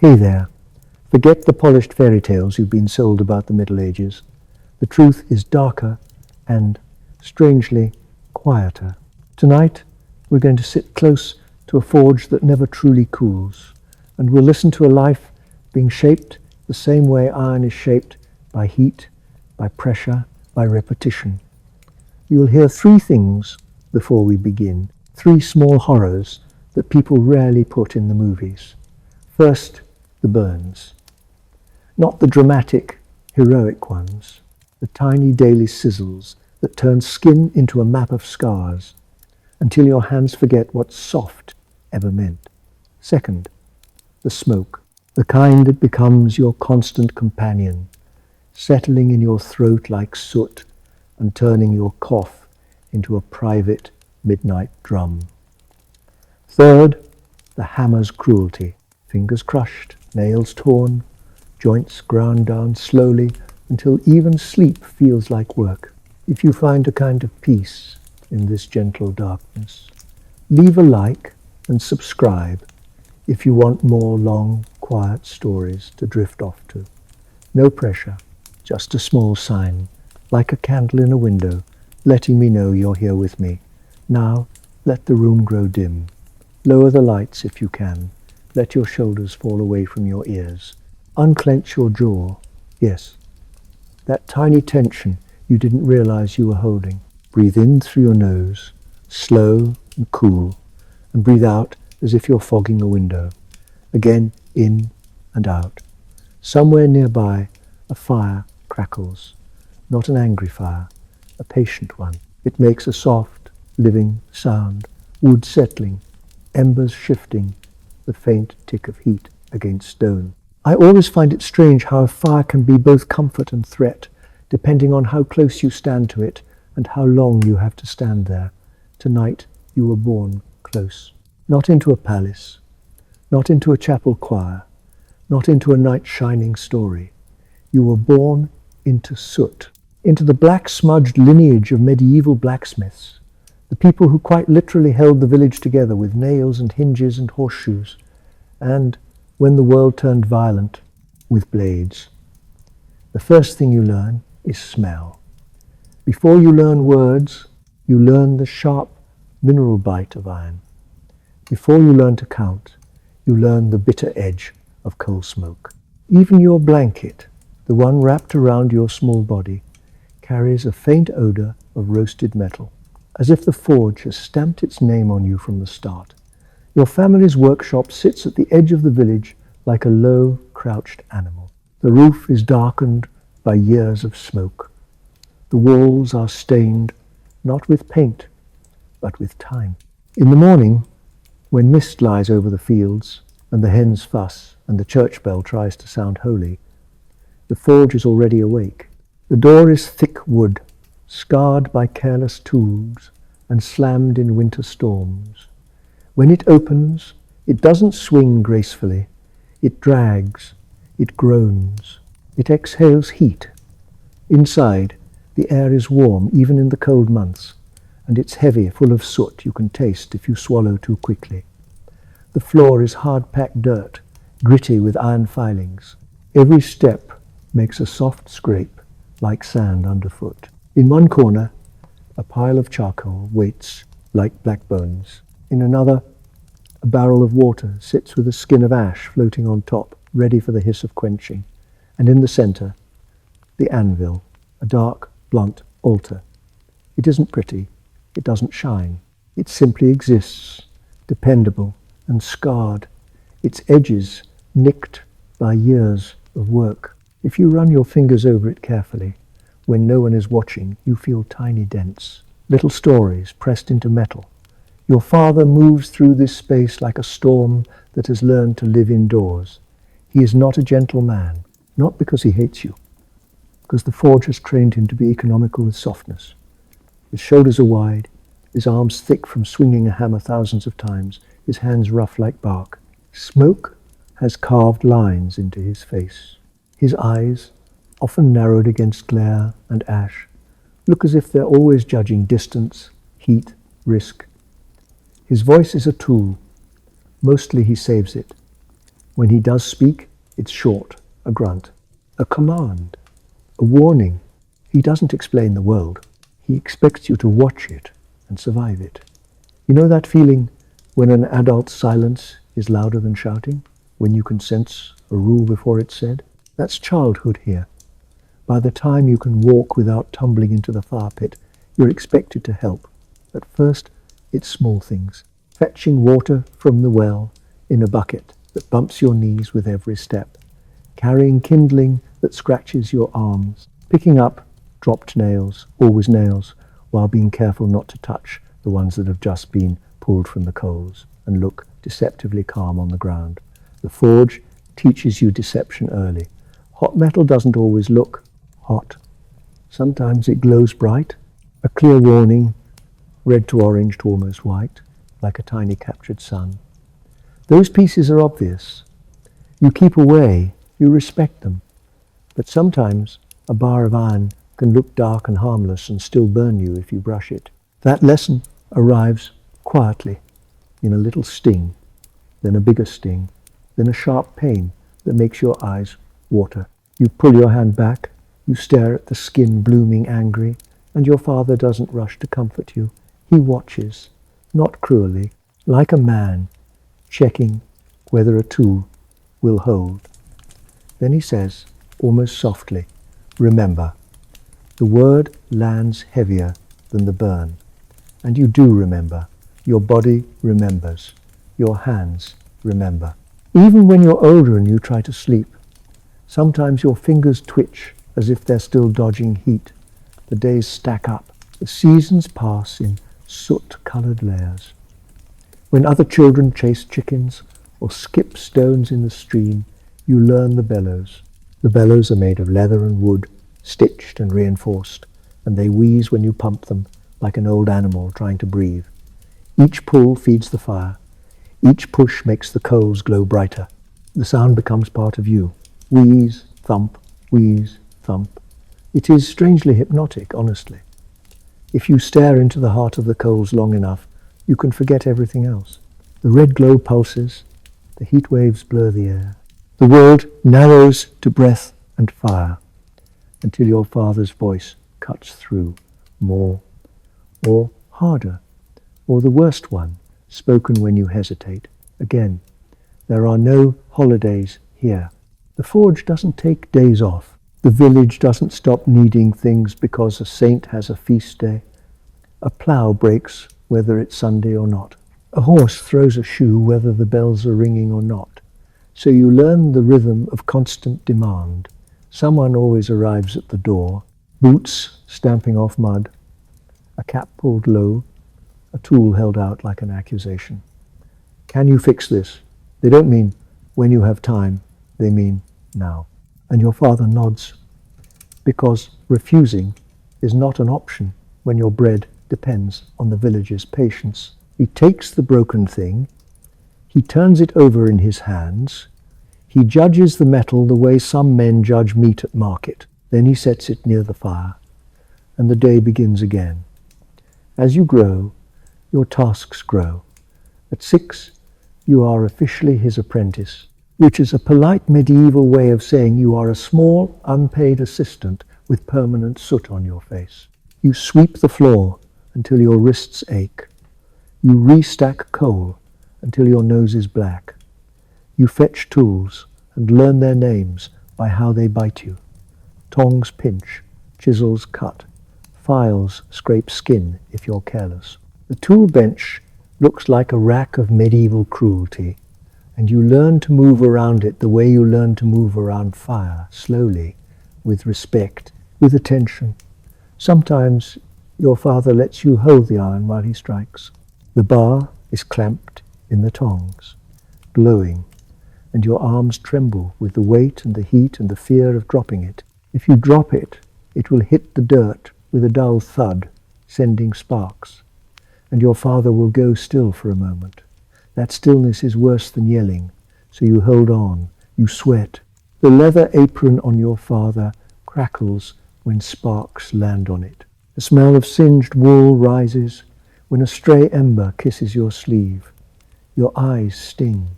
Hey there. Forget the polished fairy tales you've been sold about the Middle Ages. The truth is darker and, strangely, quieter. Tonight, we're going to sit close to a forge that never truly cools, and we'll listen to a life being shaped the same way iron is shaped by heat, by pressure, by repetition. You'll hear three things before we begin, three small horrors that people rarely put in the movies. First, the burns. Not the dramatic, heroic ones, the tiny daily sizzles that turn skin into a map of scars until your hands forget what soft ever meant. Second, the smoke, the kind that becomes your constant companion, settling in your throat like soot and turning your cough into a private midnight drum. Third, the hammer's cruelty, fingers crushed, nails torn, joints ground down slowly until even sleep feels like work. If you find a kind of peace in this gentle darkness, leave a like and subscribe if you want more long, quiet stories to drift off to. No pressure, just a small sign, like a candle in a window, letting me know you're here with me. Now, let the room grow dim. Lower the lights if you can. Let your shoulders fall away from your ears. Unclench your jaw. Yes, that tiny tension you didn't realize you were holding. Breathe in through your nose, slow and cool, and breathe out as if you're fogging a window. Again, in and out. Somewhere nearby, a fire crackles. Not an angry fire, a patient one. It makes a soft, living sound, wood settling, embers shifting, the faint tick of heat against stone. I always find it strange how a fire can be both comfort and threat, depending on how close you stand to it and how long you have to stand there. Tonight you were born close. Not into a palace, not into a chapel choir, not into a night shining story. You were born into soot, into the black smudged lineage of medieval blacksmiths, the people who quite literally held the village together with nails and hinges and horseshoes, and, when the world turned violent, with blades. The first thing you learn is smell. Before you learn words, you learn the sharp mineral bite of iron. Before you learn to count, you learn the bitter edge of coal smoke. Even your blanket, the one wrapped around your small body, carries a faint odor of roasted metal, as if the forge has stamped its name on you from the start. Your family's workshop sits at the edge of the village like a low, crouched animal. The roof is darkened by years of smoke. The walls are stained, not with paint, but with time. In the morning, when mist lies over the fields, and the hens fuss, and the church bell tries to sound holy, the forge is already awake. The door is thick wood, scarred by careless tools, and slammed in winter storms. When it opens, it doesn't swing gracefully. It drags, it groans, it exhales heat. Inside, the air is warm even in the cold months, and it's heavy, full of soot you can taste if you swallow too quickly. The floor is hard-packed dirt, gritty with iron filings. Every step makes a soft scrape, like sand underfoot. In one corner, a pile of charcoal waits like black bones. In another, a barrel of water sits with a skin of ash floating on top, ready for the hiss of quenching. And in the center, the anvil, a dark, blunt altar. It isn't pretty, it doesn't shine. It simply exists, dependable and scarred, its edges nicked by years of work. If you run your fingers over it carefully, when no one is watching, you feel tiny dents, little stories pressed into metal. Your father moves through this space like a storm that has learned to live indoors. He is not a gentle man, not because he hates you, because the forge has trained him to be economical with softness. His shoulders are wide, his arms thick from swinging a hammer thousands of times, his hands rough like bark. Smoke has carved lines into his face. His eyes, often narrowed against glare and ash, look as if they're always judging distance, heat, risk. His voice is a tool. Mostly he saves it. When he does speak, it's short, a grunt, a command, a warning. He doesn't explain the world. He expects you to watch it and survive it. You know that feeling when an adult's silence is louder than shouting? When you can sense a rule before it's said? That's childhood here. By the time you can walk without tumbling into the fire pit, you're expected to help. At first, it's small things. Fetching water from the well in a bucket that bumps your knees with every step. Carrying kindling that scratches your arms. Picking up dropped nails, always nails, while being careful not to touch the ones that have just been pulled from the coals and look deceptively calm on the ground. The forge teaches you deception early. Hot metal doesn't always look hot. Sometimes it glows bright, a clear warning, red to orange to almost white, like a tiny captured sun. Those pieces are obvious. You keep away, you respect them. But sometimes a bar of iron can look dark and harmless and still burn you if you brush it. That lesson arrives quietly, in a little sting, then a bigger sting, then a sharp pain that makes your eyes water. You pull your hand back, you stare at the skin blooming angry, and your father doesn't rush to comfort you. He watches, not cruelly, like a man checking whether a tool will hold. Then he says, almost softly, remember. The word lands heavier than the burn. And you do remember. Your body remembers. Your hands remember. Even when you're older and you try to sleep, sometimes your fingers twitch as if they're still dodging heat. The days stack up. The seasons pass in soot-colored layers. When other children chase chickens or skip stones in the stream, you learn the bellows. The bellows are made of leather and wood, stitched and reinforced, and they wheeze when you pump them, like an old animal trying to breathe. Each pull feeds the fire. Each push makes the coals glow brighter. The sound becomes part of you. Wheeze, thump, wheeze, thump. It is strangely hypnotic, honestly. If you stare into the heart of the coals long enough, you can forget everything else. The red glow pulses, the heat waves blur the air. The world narrows to breath and fire until your father's voice cuts through more or harder, or the worst one, spoken when you hesitate. Again, there are no holidays here. The forge doesn't take days off. The village doesn't stop needing things because a saint has a feast day. A plough breaks whether it's Sunday or not. A horse throws a shoe whether the bells are ringing or not. So you learn the rhythm of constant demand. Someone always arrives at the door, boots stamping off mud, a cap pulled low, a tool held out like an accusation. Can you fix this? They don't mean when you have time, they mean now. And your father nods, because refusing is not an option when your bread depends on the village's patience. He takes the broken thing, he turns it over in his hands, he judges the metal the way some men judge meat at market. Then he sets it near the fire, and the day begins again. As you grow, your tasks grow. At 6, you are officially his apprentice, which is a polite medieval way of saying you are a small, unpaid assistant with permanent soot on your face. You sweep the floor until your wrists ache. You restack coal until your nose is black. You fetch tools and learn their names by how they bite you. Tongs pinch, chisels cut, files scrape skin if you're careless. The tool bench looks like a rack of medieval cruelty, and you learn to move around it the way you learn to move around fire, slowly, with respect, with attention. Sometimes your father lets you hold the iron while he strikes. The bar is clamped in the tongs, glowing, and your arms tremble with the weight and the heat and the fear of dropping it. If you drop it, it will hit the dirt with a dull thud, sending sparks, and your father will go still for a moment. That stillness is worse than yelling, so you hold on, you sweat. The leather apron on your father crackles when sparks land on it. The smell of singed wool rises when a stray ember kisses your sleeve. Your eyes sting.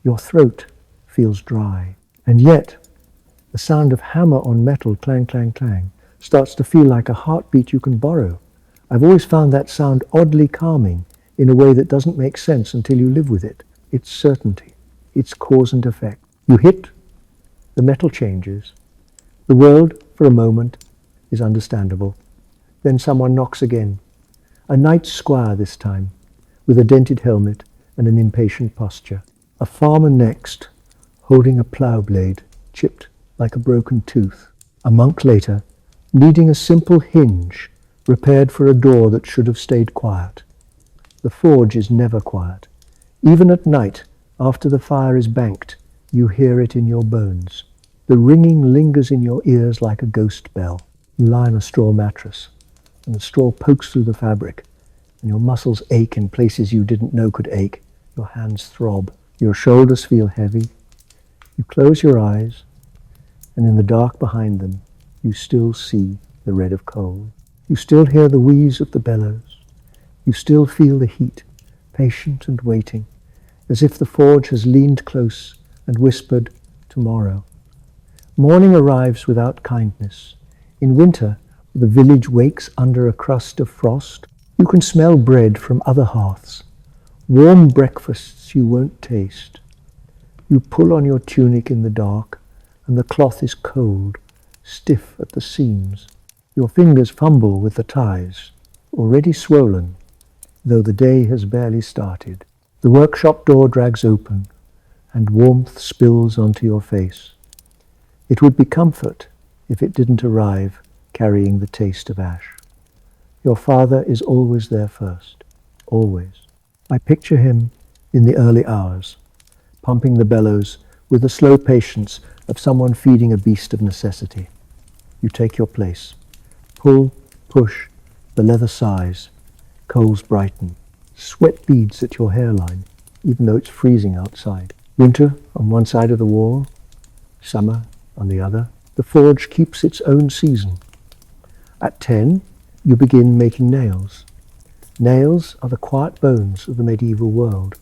Your throat feels dry. And yet, the sound of hammer on metal, clang, clang, clang, starts to feel like a heartbeat you can borrow. I've always found that sound oddly calming in a way that doesn't make sense until you live with it. It's certainty. It's cause and effect. You hit, the metal changes. The world, for a moment, is understandable. Then someone knocks again. A night squire this time, with a dented helmet and an impatient posture. A farmer next, holding a plough blade, chipped like a broken tooth. A monk later, needing a simple hinge repaired for a door that should have stayed quiet. The forge is never quiet. Even at night, after the fire is banked, you hear it in your bones. The ringing lingers in your ears like a ghost bell. You lie on a straw mattress, and the straw pokes through the fabric, and your muscles ache in places you didn't know could ache. Your hands throb. Your shoulders feel heavy. You close your eyes, and in the dark behind them, you still see the red of coal. You still hear the wheeze of the bellows. You still feel the heat, patient and waiting, as if the forge has leaned close and whispered, tomorrow. Morning arrives without kindness. In winter, the village wakes under a crust of frost. You can smell bread from other hearths, warm breakfasts you won't taste. You pull on your tunic in the dark, and the cloth is cold, stiff at the seams. Your fingers fumble with the ties, already swollen, though the day has barely started. The workshop door drags open, and warmth spills onto your face. It would be comfort if it didn't arrive carrying the taste of ash. Your father is always there first, always. I picture him in the early hours, pumping the bellows with the slow patience of someone feeding a beast of necessity. You take your place. Pull, push, the leather sighs, coals brighten, sweat beads at your hairline, even though it's freezing outside. Winter on one side of the wall, summer on the other. The forge keeps its own season. At 10, you begin making nails. Nails are the quiet bones of the medieval world.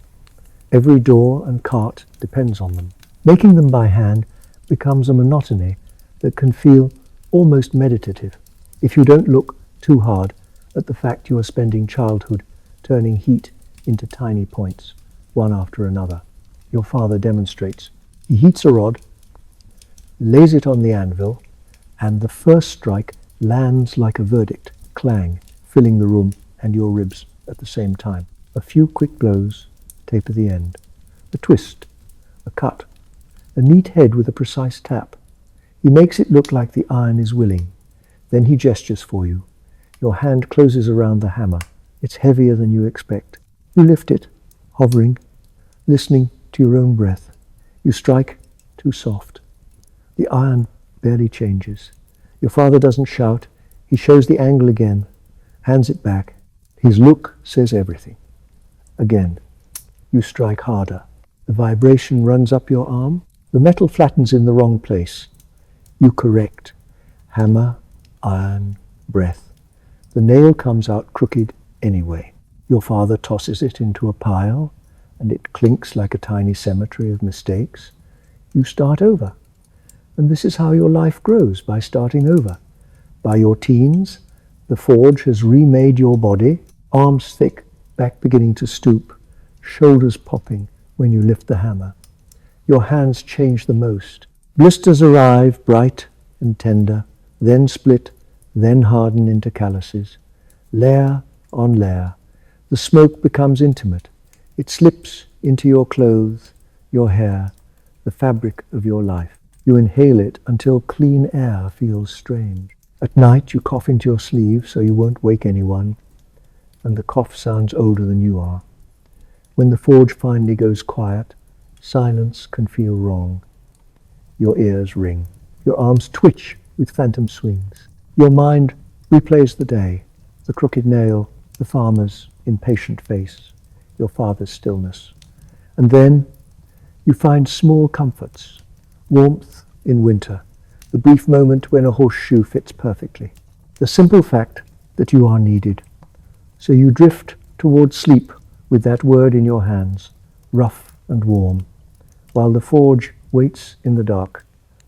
Every door and cart depends on them. Making them by hand becomes a monotony that can feel almost meditative if you don't look too hard at the fact you are spending childhood turning heat into tiny points, one after another. Your father demonstrates. He heats a rod, lays it on the anvil, and the first strike lands like a verdict, clang, filling the room and your ribs at the same time. A few quick blows taper the end. A twist, a cut, a neat head with a precise tap. He makes it look like the iron is willing. Then he gestures for you. Your hand closes around the hammer. It's heavier than you expect. You lift it, hovering, listening to your own breath. You strike, too soft. The iron barely changes. Your father doesn't shout. He shows the angle again, hands it back. His look says everything. Again, you strike harder. The vibration runs up your arm. The metal flattens in the wrong place. You correct. Hammer, iron, breath. The nail comes out crooked anyway. Your father tosses it into a pile, and it clinks like a tiny cemetery of mistakes. You start over. And this is how your life grows, by starting over. By your teens, the forge has remade your body, arms thick, back beginning to stoop, shoulders popping when you lift the hammer. Your hands change the most. Blisters arrive, bright and tender, then split, then harden into calluses. Layer on layer, the smoke becomes intimate. It slips into your clothes, your hair, the fabric of your life. You inhale it until clean air feels strange. At night you cough into your sleeve so you won't wake anyone, and the cough sounds older than you are. When the forge finally goes quiet, silence can feel wrong. Your ears ring. Your arms twitch with phantom swings. Your mind replays the day, the crooked nail, the farmer's impatient face, your father's stillness. And then you find small comforts, warmth in winter, the brief moment when a horseshoe fits perfectly, the simple fact that you are needed. So you drift towards sleep with that word in your hands, rough and warm, while the forge waits in the dark,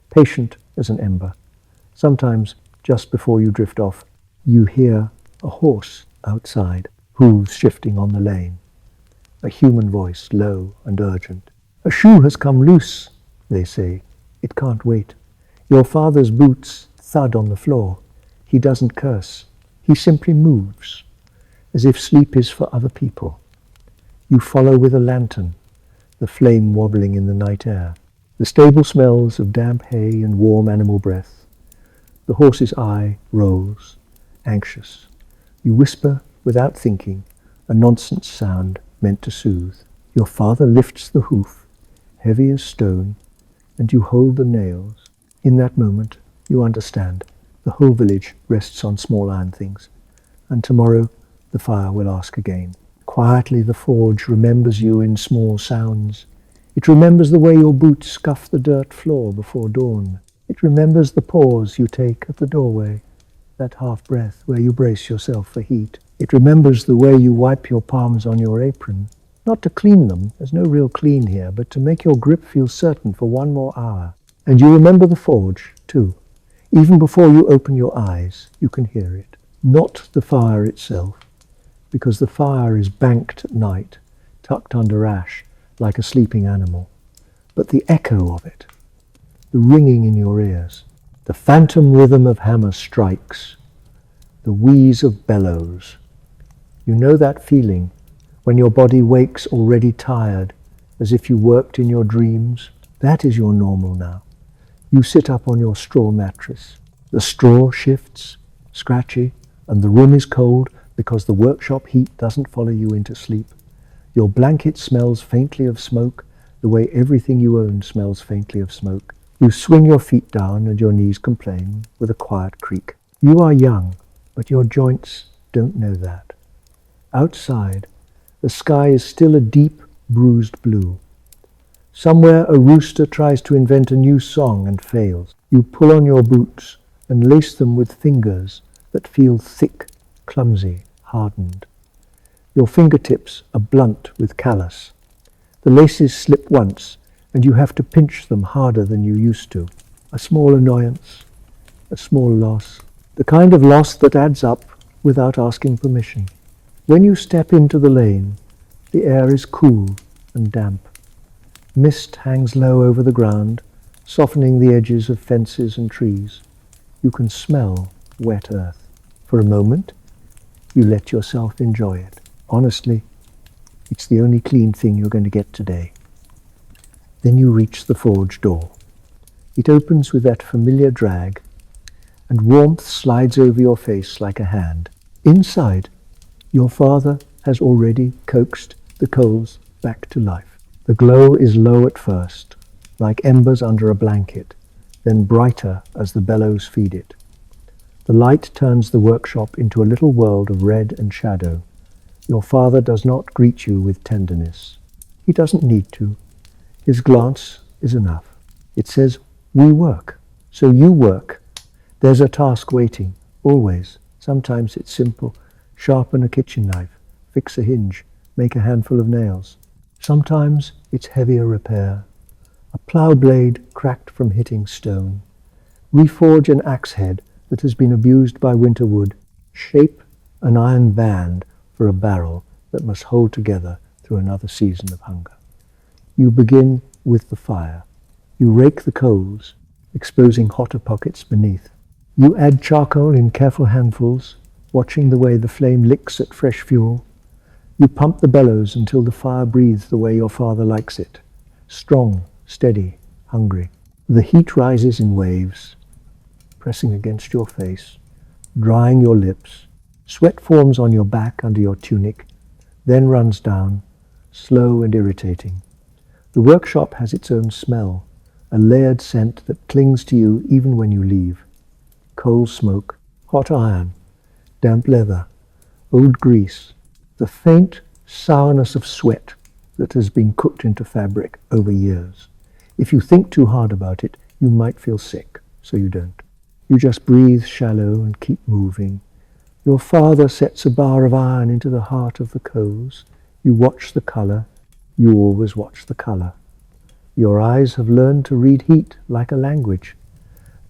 patient as an ember. Sometimes, just before you drift off, you hear a horse outside, hooves shifting on the lane. A human voice, low and urgent. A shoe has come loose, they say. It can't wait. Your father's boots thud on the floor. He doesn't curse. He simply moves, as if sleep is for other people. You follow with a lantern, the flame wobbling in the night air. The stable smells of damp hay and warm animal breath. The horse's eye rolls, anxious. You whisper without thinking, a nonsense sound meant to soothe. Your father lifts the hoof, heavy as stone, and you hold the nails. In that moment, you understand. The whole village rests on small iron things, and tomorrow the fire will ask again. Quietly the forge remembers you in small sounds. It remembers the way your boots scuff the dirt floor before dawn. It remembers the pause you take at the doorway, that half breath where you brace yourself for heat. It remembers the way you wipe your palms on your apron, not to clean them, there's no real clean here, but to make your grip feel certain for one more hour. And you remember the forge, too. Even before you open your eyes, you can hear it. Not the fire itself, because the fire is banked at night, tucked under ash, like a sleeping animal, but the echo of it, the ringing in your ears, the phantom rhythm of hammer strikes, the wheeze of bellows. You know that feeling when your body wakes already tired, as if you worked in your dreams. That is your normal now. You sit up on your straw mattress. The straw shifts, scratchy, and the room is cold because the workshop heat doesn't follow you into sleep. Your blanket smells faintly of smoke, the way everything you own smells faintly of smoke. You swing your feet down and your knees complain with a quiet creak. You are young, but your joints don't know that. Outside, the sky is still a deep, bruised blue. Somewhere a rooster tries to invent a new song and fails. You pull on your boots and lace them with fingers that feel thick, clumsy, hardened. Your fingertips are blunt with callus. The laces slip once, and you have to pinch them harder than you used to. A small annoyance, a small loss, the kind of loss that adds up without asking permission. When you step into the lane, the air is cool and damp. Mist hangs low over the ground, softening the edges of fences and trees. You can smell wet earth. For a moment, you let yourself enjoy it. Honestly, it's the only clean thing you're going to get today. Then you reach the forge door. It opens with that familiar drag, and warmth slides over your face like a hand. Inside, your father has already coaxed the coals back to life. The glow is low at first, like embers under a blanket, then brighter as the bellows feed it. The light turns the workshop into a little world of red and shadow. Your father does not greet you with tenderness. He doesn't need to. His glance is enough. It says, "We work." So you work. There's a task waiting, always. Sometimes it's simple. Sharpen a kitchen knife, fix a hinge, make a handful of nails. Sometimes it's heavier repair. A plough blade cracked from hitting stone. Reforge an axe head that has been abused by winter wood. Shape an iron band for a barrel that must hold together through another season of hunger. You begin with the fire. You rake the coals, exposing hotter pockets beneath. You add charcoal in careful handfuls, watching the way the flame licks at fresh fuel. You pump the bellows until the fire breathes the way your father likes it. Strong, steady, hungry. The heat rises in waves, pressing against your face, drying your lips. Sweat forms on your back under your tunic, then runs down, slow and irritating. The workshop has its own smell, a layered scent that clings to you even when you leave. Coal smoke, hot iron, damp leather, old grease, the faint sourness of sweat that has been cooked into fabric over years. If you think too hard about it, you might feel sick, so you don't. You just breathe shallow and keep moving. Your father sets a bar of iron into the heart of the coals. You watch the colour. You always watch the colour. Your eyes have learned to read heat like a language.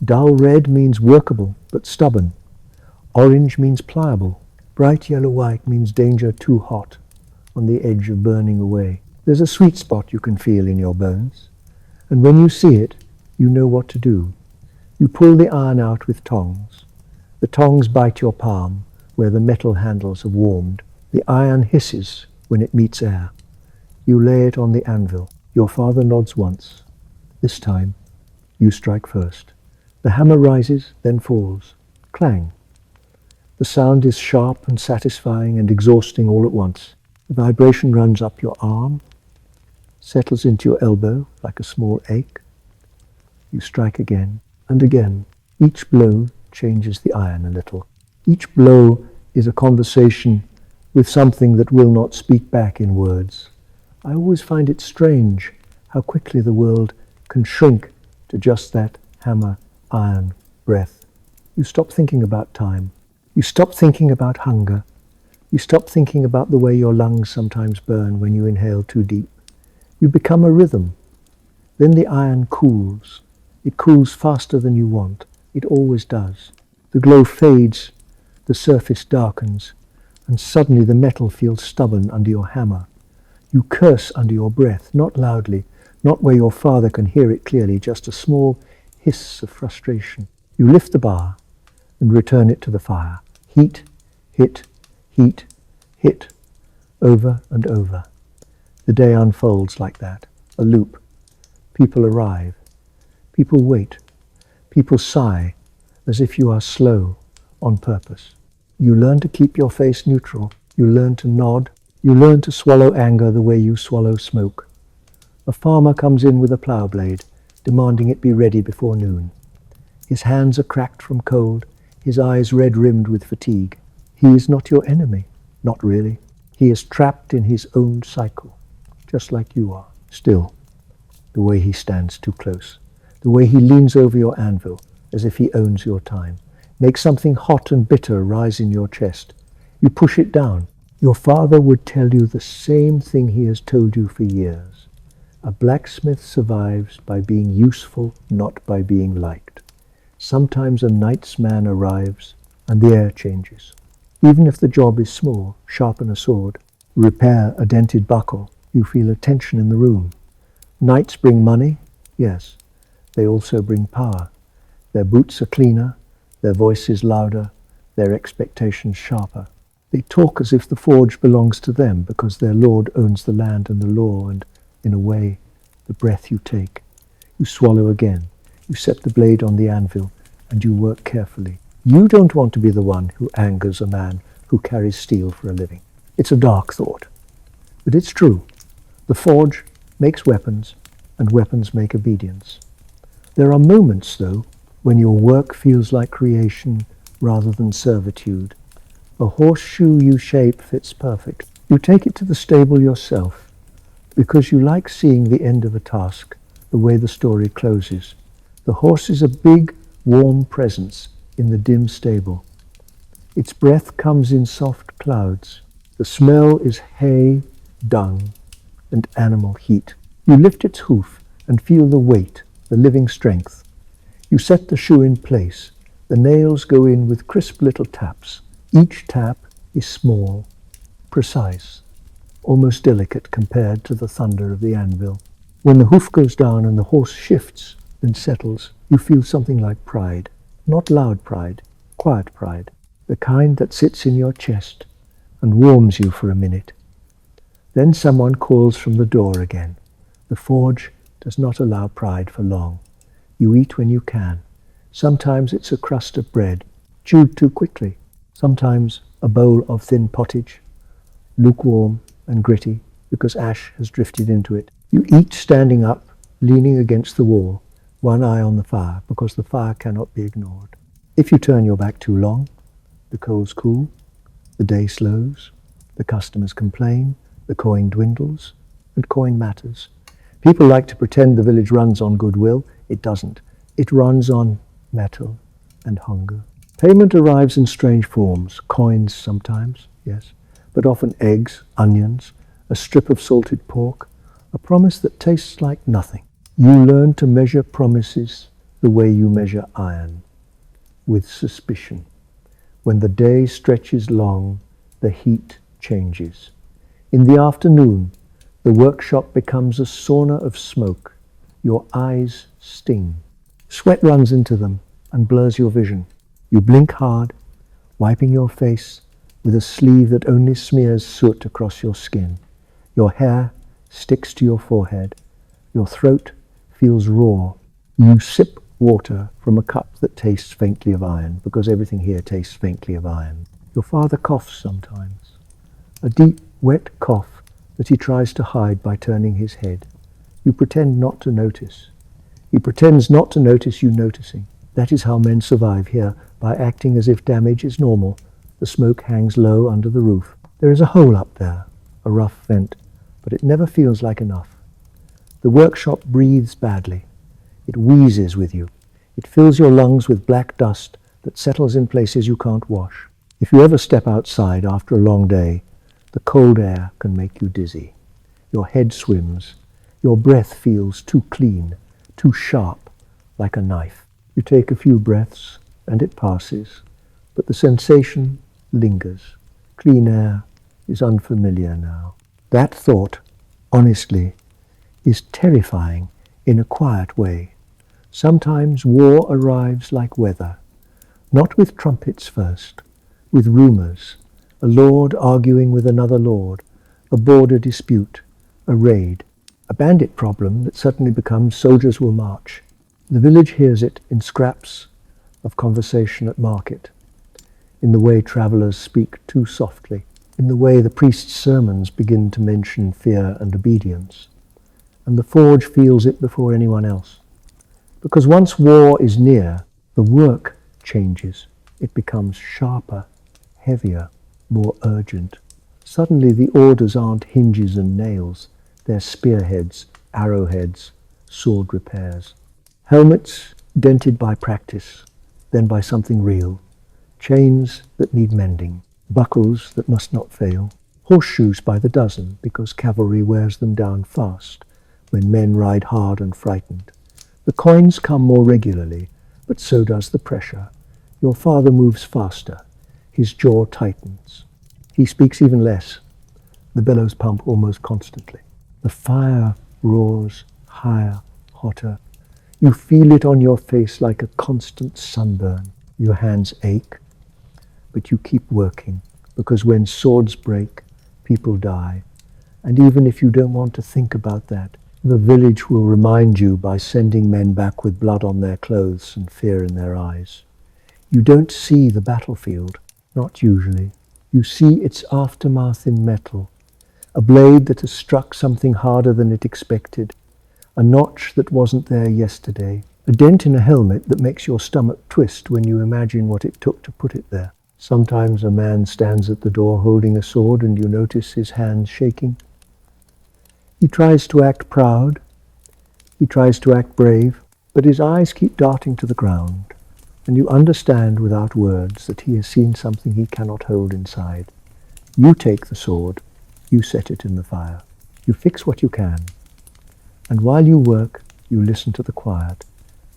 Dull red means workable but stubborn. Orange means pliable. Bright yellow-white means danger too hot, on the edge of burning away. There's a sweet spot you can feel in your bones, and when you see it, you know what to do. You pull the iron out with tongs. The tongs bite your palm, where the metal handles have warmed. The iron hisses when it meets air. You lay it on the anvil. Your father nods once. This time, you strike first. The hammer rises, then falls. Clang. The sound is sharp and satisfying and exhausting all at once. The vibration runs up your arm, settles into your elbow like a small ache. You strike again and again. Each blow changes the iron a little. Each blow is a conversation with something that will not speak back in words. I always find it strange how quickly the world can shrink to just that hammer, iron, breath. You stop thinking about time. You stop thinking about hunger. You stop thinking about the way your lungs sometimes burn when you inhale too deep. You become a rhythm. Then the iron cools. It cools faster than you want. It always does. The glow fades, the surface darkens, and suddenly the metal feels stubborn under your hammer. You curse under your breath, not loudly, not where your father can hear it clearly, just a small hiss of frustration. You lift the bar and return it to the fire. Heat, hit, heat, hit, over and over. The day unfolds like that, a loop. People arrive. People wait. People sigh, as if you are slow, on purpose. You learn to keep your face neutral. You learn to nod. You learn to swallow anger the way you swallow smoke. A farmer comes in with a plough blade, demanding it be ready before noon. His hands are cracked from cold, his eyes red-rimmed with fatigue. He is not your enemy, not really. He is trapped in his own cycle, just like you are. Still, the way he stands too close, the way he leans over your anvil, as if he owns your time, makes something hot and bitter rise in your chest. You push it down. Your father would tell you the same thing he has told you for years. A blacksmith survives by being useful, not by being liked. Sometimes a night's man arrives and the air changes. Even if the job is small, sharpen a sword, repair a dented buckle, you feel a tension in the room. Nights bring money, yes. They also bring power. Their boots are cleaner, their voices louder, their expectations sharper. They talk as if the forge belongs to them because their lord owns the land and the law and, in a way, the breath you take. You swallow again. You set the blade on the anvil and you work carefully. You don't want to be the one who angers a man who carries steel for a living. It's a dark thought, but it's true. The forge makes weapons and weapons make obedience. There are moments, though, when your work feels like creation rather than servitude. A horseshoe you shape fits perfect. You take it to the stable yourself because you like seeing the end of a task, the way the story closes. The horse is a big, warm presence in the dim stable. Its breath comes in soft clouds. The smell is hay, dung, and animal heat. You lift its hoof and feel the weight, the living strength. You set the shoe in place. The nails go in with crisp little taps. Each tap is small, precise, almost delicate compared to the thunder of the anvil. When the hoof goes down and the horse shifts, then settles, you feel something like pride. Not loud pride, quiet pride. The kind that sits in your chest and warms you for a minute. Then someone calls from the door again. The forge does not allow pride for long. You eat when you can. Sometimes it's a crust of bread, chewed too quickly. Sometimes a bowl of thin pottage, lukewarm and gritty because ash has drifted into it. You eat standing up, leaning against the wall, one eye on the fire because the fire cannot be ignored. If you turn your back too long, the coals cool, the day slows, the customers complain, the coin dwindles, and coin matters. People like to pretend the village runs on goodwill. It doesn't. It runs on metal and hunger. Payment arrives in strange forms, coins sometimes, yes, but often eggs, onions, a strip of salted pork, a promise that tastes like nothing. You learn to measure promises the way you measure iron, with suspicion. When the day stretches long, the heat changes. In the afternoon, the workshop becomes a sauna of smoke. Your eyes sting. Sweat runs into them and blurs your vision. You blink hard, wiping your face with a sleeve that only smears soot across your skin. Your hair sticks to your forehead. Your throat feels raw. You sip water from a cup that tastes faintly of iron, because everything here tastes faintly of iron. Your father coughs sometimes, a deep, wet cough that he tries to hide by turning his head. You pretend not to notice. He pretends not to notice you noticing. That is how men survive here, by acting as if damage is normal. The smoke hangs low under the roof. There is a hole up there, a rough vent, but it never feels like enough. The workshop breathes badly. It wheezes with you. It fills your lungs with black dust that settles in places you can't wash. If you ever step outside after a long day, the cold air can make you dizzy. Your head swims. Your breath feels too clean, too sharp, like a knife. You take a few breaths and it passes, but the sensation lingers. Clean air is unfamiliar now. That thought, honestly, is terrifying in a quiet way. Sometimes war arrives like weather, not with trumpets first, with rumors, a lord arguing with another lord, a border dispute, a raid, a bandit problem that suddenly becomes soldiers will march. The village hears it in scraps of conversation at market, in the way travellers speak too softly, in the way the priest's sermons begin to mention fear and obedience. And the forge feels it before anyone else. Because once war is near, the work changes. It becomes sharper, heavier, more urgent. Suddenly the orders aren't hinges and nails. They're spearheads, arrowheads, sword repairs. Helmets dented by practice, then by something real. Chains that need mending. Buckles that must not fail. Horseshoes by the dozen, because cavalry wears them down fast when men ride hard and frightened. The coins come more regularly, but so does the pressure. Your father moves faster. His jaw tightens. He speaks even less. The bellows pump almost constantly. The fire roars higher, hotter. You feel it on your face like a constant sunburn. Your hands ache, but you keep working, because when swords break, people die. And even if you don't want to think about that, the village will remind you by sending men back with blood on their clothes and fear in their eyes. You don't see the battlefield, not usually. You see its aftermath in metal, a blade that has struck something harder than it expected, a notch that wasn't there yesterday, a dent in a helmet that makes your stomach twist when you imagine what it took to put it there. Sometimes a man stands at the door holding a sword and you notice his hands shaking. He tries to act proud, he tries to act brave, but his eyes keep darting to the ground, and you understand without words that he has seen something he cannot hold inside. You take the sword, you set it in the fire, you fix what you can, and while you work, you listen to the quiet,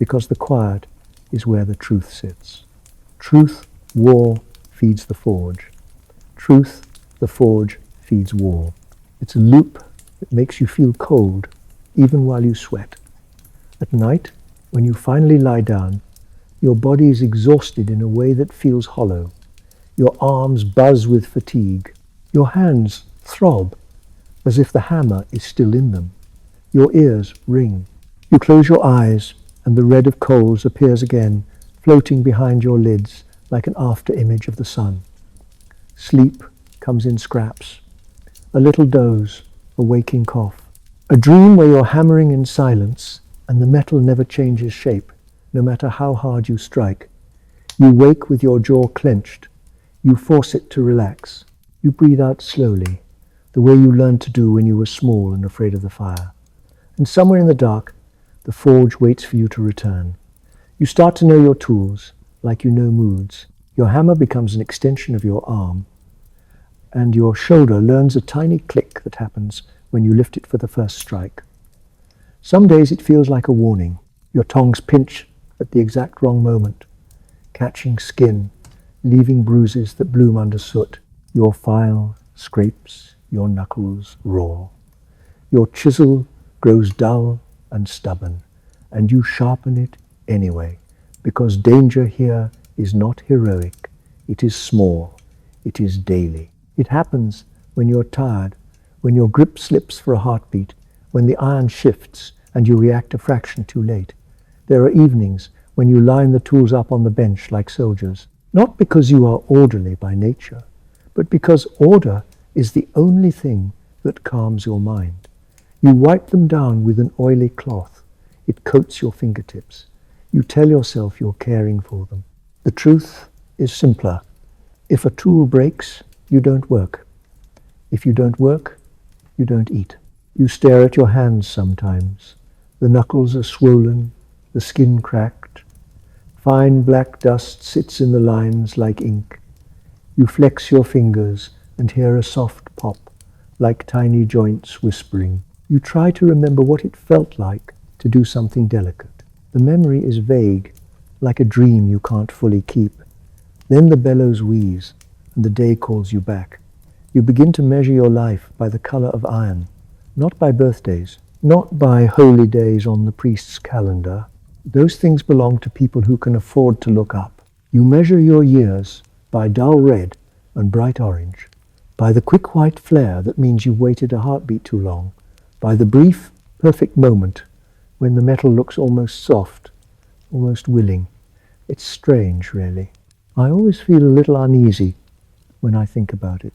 because the quiet is where the truth sits. Truth, war, feeds the forge. Truth, the forge, feeds war. It's a loop that makes you feel cold, even while you sweat. At night, when you finally lie down, your body is exhausted in a way that feels hollow. Your arms buzz with fatigue. Your hands throb, as if the hammer is still in them. Your ears ring. You close your eyes, and the red of coals appears again, floating behind your lids like an after-image of the sun. Sleep comes in scraps. A little doze, a waking cough. A dream where you're hammering in silence and the metal never changes shape, no matter how hard you strike. You wake with your jaw clenched. You force it to relax. You breathe out slowly, the way you learned to do when you were small and afraid of the fire. And somewhere in the dark, the forge waits for you to return. You start to know your tools, like you know moods. Your hammer becomes an extension of your arm, and your shoulder learns a tiny click that happens when you lift it for the first strike. Some days it feels like a warning. Your tongs pinch at the exact wrong moment, catching skin, leaving bruises that bloom under soot. Your file scrapes, your knuckles raw. Your chisel grows dull and stubborn, and you sharpen it anyway, because danger here is not heroic, it is small, it is daily. It happens when you're tired, when your grip slips for a heartbeat, when the iron shifts and you react a fraction too late. There are evenings when you line the tools up on the bench like soldiers, not because you are orderly by nature, but because order is the only thing that calms your mind. You wipe them down with an oily cloth. It coats your fingertips. You tell yourself you're caring for them. The truth is simpler. If a tool breaks, you don't work. If you don't work, you don't eat. You stare at your hands sometimes. The knuckles are swollen, the skin cracked. Fine black dust sits in the lines like ink. You flex your fingers and hear a soft pop, like tiny joints whispering. You try to remember what it felt like to do something delicate. The memory is vague, like a dream you can't fully keep. Then the bellows wheeze, and the day calls you back. You begin to measure your life by the color of iron, not by birthdays, not by holy days on the priest's calendar. Those things belong to people who can afford to look up. You measure your years by dull red and bright orange, by the quick white flare that means you waited a heartbeat too long, by the brief, perfect moment when the metal looks almost soft, almost willing. It's strange, really. I always feel a little uneasy when I think about it.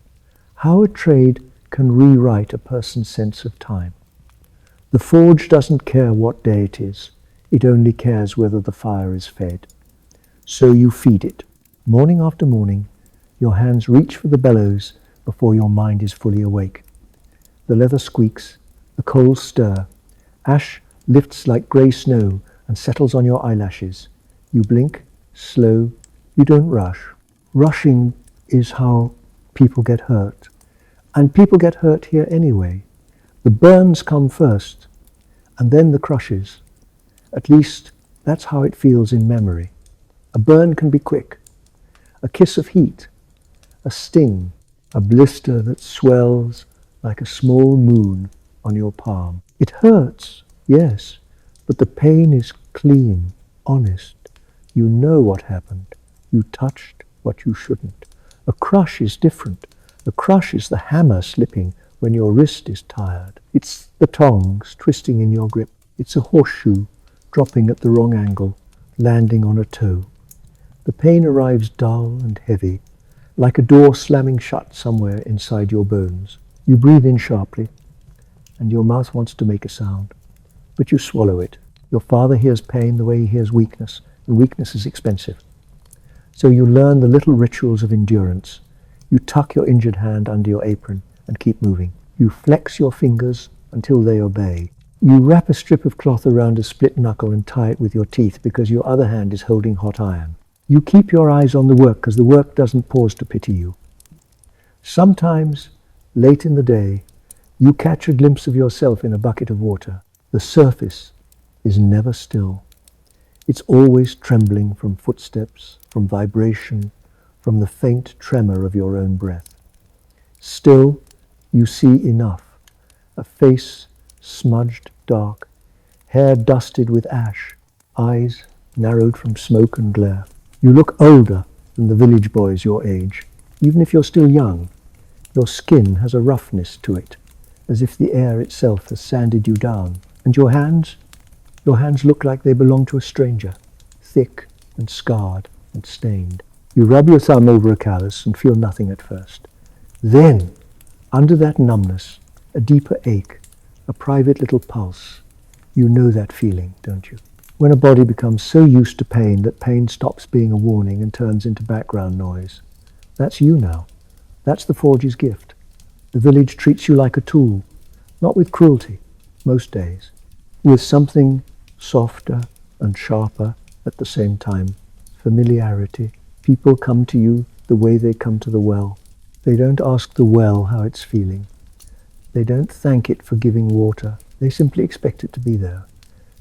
How a trade can rewrite a person's sense of time. The forge doesn't care what day it is. It only cares whether the fire is fed. So you feed it. Morning after morning, your hands reach for the bellows before your mind is fully awake. The leather squeaks, the coals stir. Ash lifts like grey snow and settles on your eyelashes. You blink, slow, you don't rush. Rushing is how people get hurt. And people get hurt here anyway. The burns come first, and then the crushes. At least, that's how it feels in memory. A burn can be quick. A kiss of heat, a sting, a blister that swells like a small moon on your palm. It hurts, yes, but the pain is clean, honest. You know what happened. You touched what you shouldn't. A crush is different. A crush is the hammer slipping when your wrist is tired. It's the tongs twisting in your grip. It's a horseshoe dropping at the wrong angle, landing on a toe. The pain arrives dull and heavy, like a door slamming shut somewhere inside your bones. You breathe in sharply, and your mouth wants to make a sound, but you swallow it. Your father hears pain the way he hears weakness, and weakness is expensive. So you learn the little rituals of endurance. You tuck your injured hand under your apron and keep moving. You flex your fingers until they obey. You wrap a strip of cloth around a split knuckle and tie it with your teeth because your other hand is holding hot iron. You keep your eyes on the work because the work doesn't pause to pity you. Sometimes, late in the day, you catch a glimpse of yourself in a bucket of water. The surface is never still. It's always trembling from footsteps, from vibration, from the faint tremor of your own breath. Still, you see enough. A face smudged dark, hair dusted with ash, eyes narrowed from smoke and glare. You look older than the village boys your age. Even if you're still young, your skin has a roughness to it, as if the air itself has sanded you down. And your hands look like they belong to a stranger, thick and scarred and stained. You rub your thumb over a callus and feel nothing at first. Then, under that numbness, a deeper ache, a private little pulse. You know that feeling, don't you? When a body becomes so used to pain that pain stops being a warning and turns into background noise. That's you now. That's the forge's gift. The village treats you like a tool, not with cruelty, most days, with something softer and sharper at the same time. Familiarity. People come to you the way they come to the well. They don't ask the well how it's feeling. They don't thank it for giving water. They simply expect it to be there.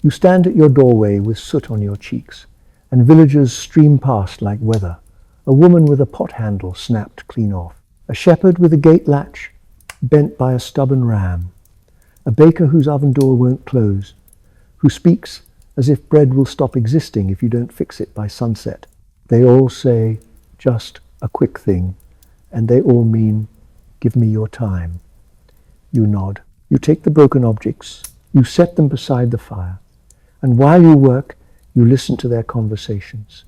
You stand at your doorway with soot on your cheeks, and villagers stream past like weather. A woman with a pot handle snapped clean off. A shepherd with a gate latch bent by a stubborn ram. A baker whose oven door won't close, who speaks as if bread will stop existing if you don't fix it by sunset. They all say just a quick thing, and they all mean, give me your time. You nod. You take the broken objects, you set them beside the fire, and while you work, you listen to their conversations.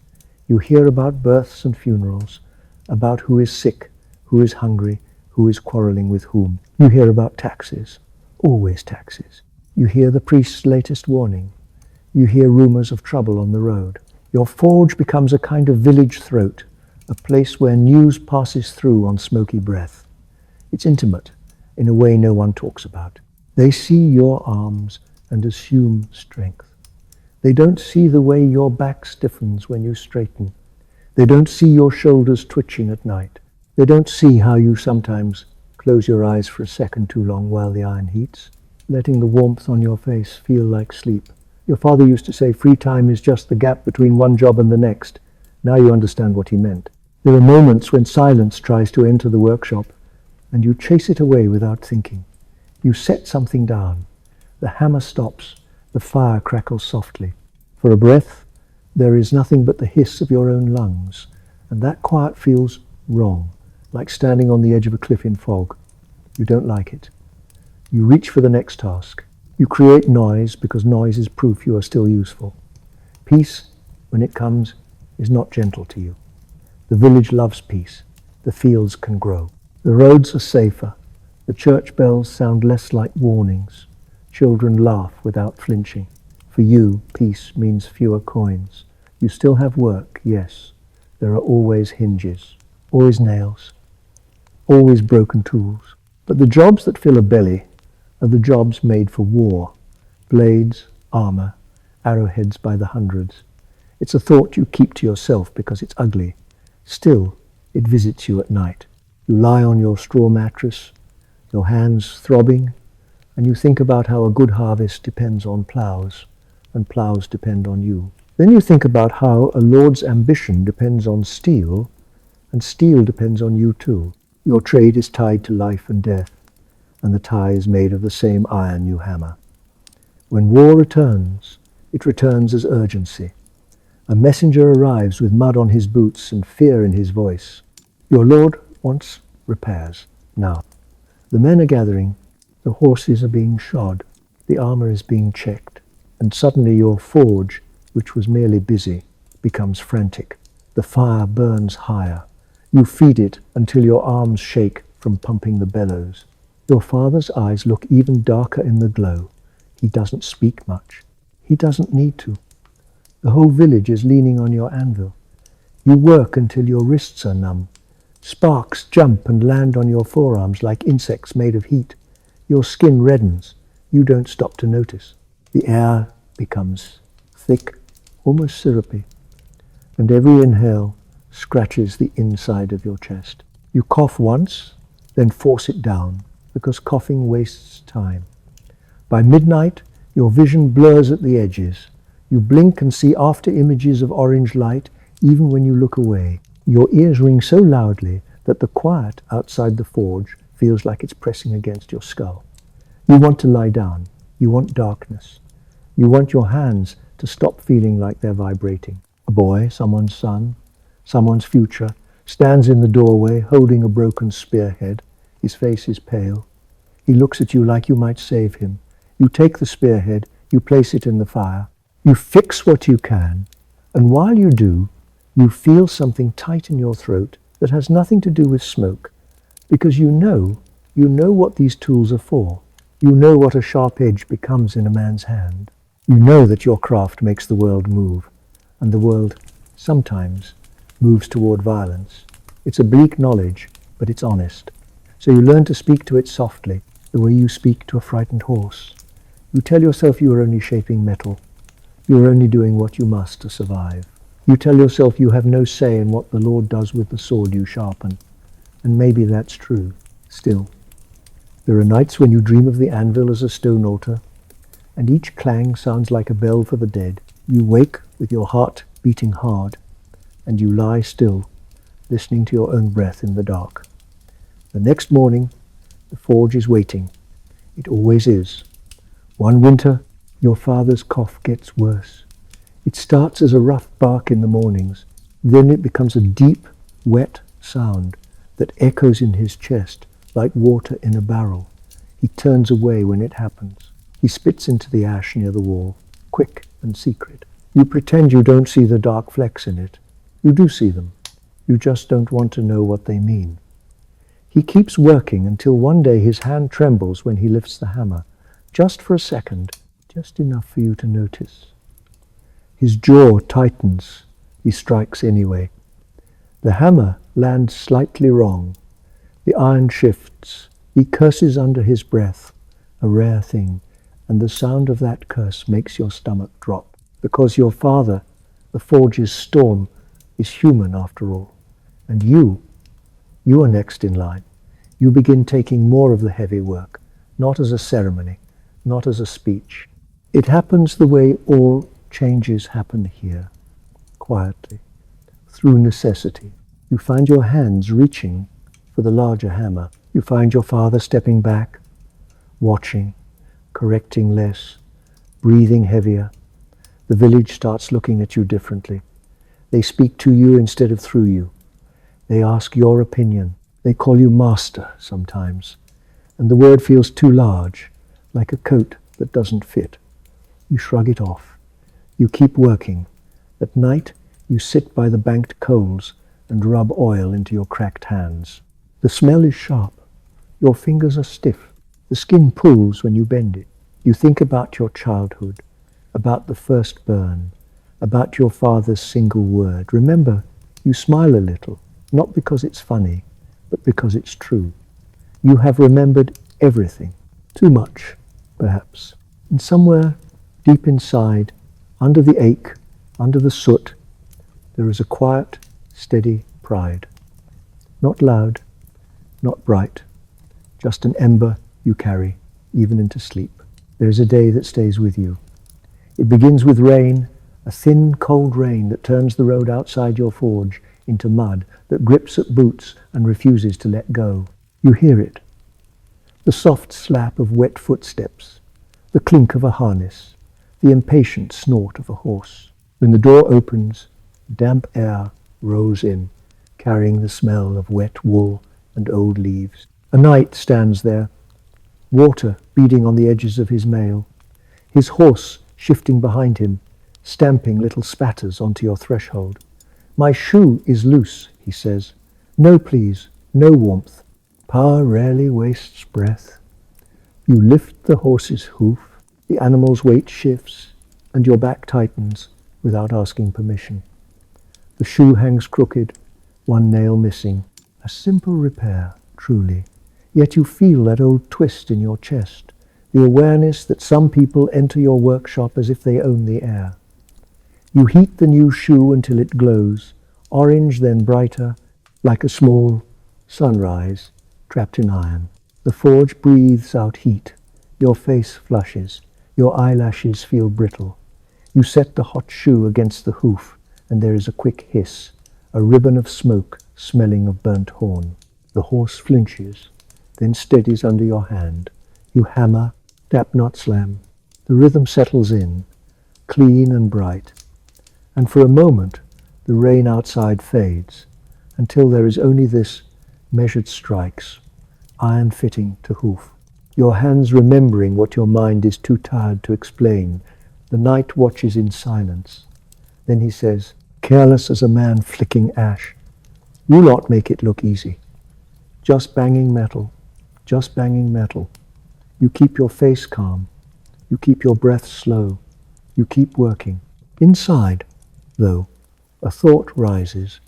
You hear about births and funerals, about who is sick, who is hungry, who is quarrelling with whom. You hear about taxes, always taxes. You hear the priest's latest warning. You hear rumors of trouble on the road. Your forge becomes a kind of village throat, a place where news passes through on smoky breath. It's intimate, in a way no one talks about. They see your arms and assume strength. They don't see the way your back stiffens when you straighten. They don't see your shoulders twitching at night. They don't see how you sometimes close your eyes for a second too long while the iron heats, letting the warmth on your face feel like sleep. Your father used to say free time is just the gap between one job and the next. Now you understand what he meant. There are moments when silence tries to enter the workshop, and you chase it away without thinking. You set something down. The hammer stops. The fire crackles softly. For a breath, there is nothing but the hiss of your own lungs, and that quiet feels wrong, like standing on the edge of a cliff in fog. You don't like it. You reach for the next task. You create noise because noise is proof you are still useful. Peace, when it comes, is not gentle to you. The village loves peace. The fields can grow. The roads are safer. The church bells sound less like warnings. Children laugh without flinching. For you, peace means fewer coins. You still have work, yes. There are always hinges, always nails, always broken tools. But the jobs that fill a belly are the jobs made for war. Blades, armor, arrowheads by the hundreds. It's a thought you keep to yourself because it's ugly. Still, it visits you at night. You lie on your straw mattress, your hands throbbing, and you think about how a good harvest depends on plows, and plows depend on you. Then you think about how a lord's ambition depends on steel, and steel depends on you too. Your trade is tied to life and death, and the tie is made of the same iron you hammer. When war returns, it returns as urgency. A messenger arrives with mud on his boots and fear in his voice. Your lord wants repairs now. The men are gathering, the horses are being shod, the armor is being checked, and suddenly your forge, which was merely busy, becomes frantic. The fire burns higher. You feed it until your arms shake from pumping the bellows. Your father's eyes look even darker in the glow. He doesn't speak much. He doesn't need to. The whole village is leaning on your anvil. You work until your wrists are numb. Sparks jump and land on your forearms like insects made of heat. Your skin reddens. You don't stop to notice. The air becomes thick, almost syrupy, and every inhale scratches the inside of your chest. You cough once, then force it down, because coughing wastes time. By midnight, your vision blurs at the edges. You blink and see after images of orange light, even when you look away. Your ears ring so loudly that the quiet outside the forge feels like it's pressing against your skull. You want to lie down. You want darkness. You want your hands to stop feeling like they're vibrating. A boy, someone's son, someone's future, stands in the doorway holding a broken spearhead. His face is pale. He looks at you like you might save him. You take the spearhead, you place it in the fire. You fix what you can, and while you do, you feel something tight in your throat that has nothing to do with smoke, because you know what these tools are for. You know what a sharp edge becomes in a man's hand. You know that your craft makes the world move, and the world sometimes moves toward violence. It's a bleak knowledge, but it's honest. So you learn to speak to it softly, the way you speak to a frightened horse. You tell yourself you are only shaping metal. You are only doing what you must to survive. You tell yourself you have no say in what the Lord does with the sword you sharpen. And maybe that's true. Still, there are nights when you dream of the anvil as a stone altar. and each clang sounds like a bell for the dead. You wake with your heart beating hard, and you lie still, listening to your own breath in the dark. The next morning, the forge is waiting. It always is. One winter, your father's cough gets worse. It starts as a rough bark in the mornings. Then it becomes a deep, wet sound that echoes in his chest like water in a barrel. He turns away when it happens. He spits into the ash near the wall, quick and secret. You pretend you don't see the dark flecks in it. You do see them. You just don't want to know what they mean. He keeps working until one day his hand trembles when he lifts the hammer, just for a second, just enough for you to notice. His jaw tightens. He strikes anyway. The hammer lands slightly wrong. The iron shifts. He curses under his breath, a rare thing, and the sound of that curse makes your stomach drop, because your father, the forge's storm, is human after all. And you are next in line. You begin taking more of the heavy work, not as a ceremony, not as a speech. It happens the way all changes happen here, quietly, through necessity. You find your hands reaching for the larger hammer. You find your father stepping back, watching, correcting less, breathing heavier. The village starts looking at you differently. They speak to you instead of through you. They ask your opinion. They call you master sometimes, and the word feels too large, like a coat that doesn't fit. You shrug it off. You keep working. At night, you sit by the banked coals and rub oil into your cracked hands. The smell is sharp. Your fingers are stiff. The skin pulls when you bend it. You think about your childhood, about the first burn, about your father's single word. Remember, you smile a little, not because it's funny, but because it's true. You have remembered everything. Too much, perhaps. And somewhere deep inside, under the ache, under the soot, there is a quiet, steady pride. Not loud, not bright, just an ember you carry, even into sleep. There is a day that stays with you. It begins with rain, a thin, cold rain that turns the road outside your forge into mud that grips at boots and refuses to let go. You hear it. The soft slap of wet footsteps, the clink of a harness, the impatient snort of a horse. When the door opens, damp air rolls in, carrying the smell of wet wool and old leaves. A knight stands there, water beading on the edges of his mail, his horse shifting behind him, stamping little spatters onto your threshold. "My shoe is loose," he says. "No, please, no warmth." Power rarely wastes breath. You lift the horse's hoof, the animal's weight shifts, and your back tightens without asking permission. The shoe hangs crooked, one nail missing. A simple repair, truly. Yet you feel that old twist in your chest, the awareness that some people enter your workshop as if they own the air. You heat the new shoe until it glows, orange then brighter, like a small sunrise trapped in iron. The forge breathes out heat. Your face flushes. Your eyelashes feel brittle. You set the hot shoe against the hoof, and there is a quick hiss, a ribbon of smoke smelling of burnt horn. The horse flinches, then steadies under your hand. You hammer, tap not slam. The rhythm settles in, clean and bright. And for a moment, the rain outside fades, until there is only this measured strikes, iron fitting to hoof. Your hands remembering what your mind is too tired to explain. The knight watches in silence. Then he says, careless as a man flicking ash, "You lot make it look easy. Just banging metal, just banging metal. You keep your face calm. You keep your breath slow. You keep working." Inside, though, a thought rises,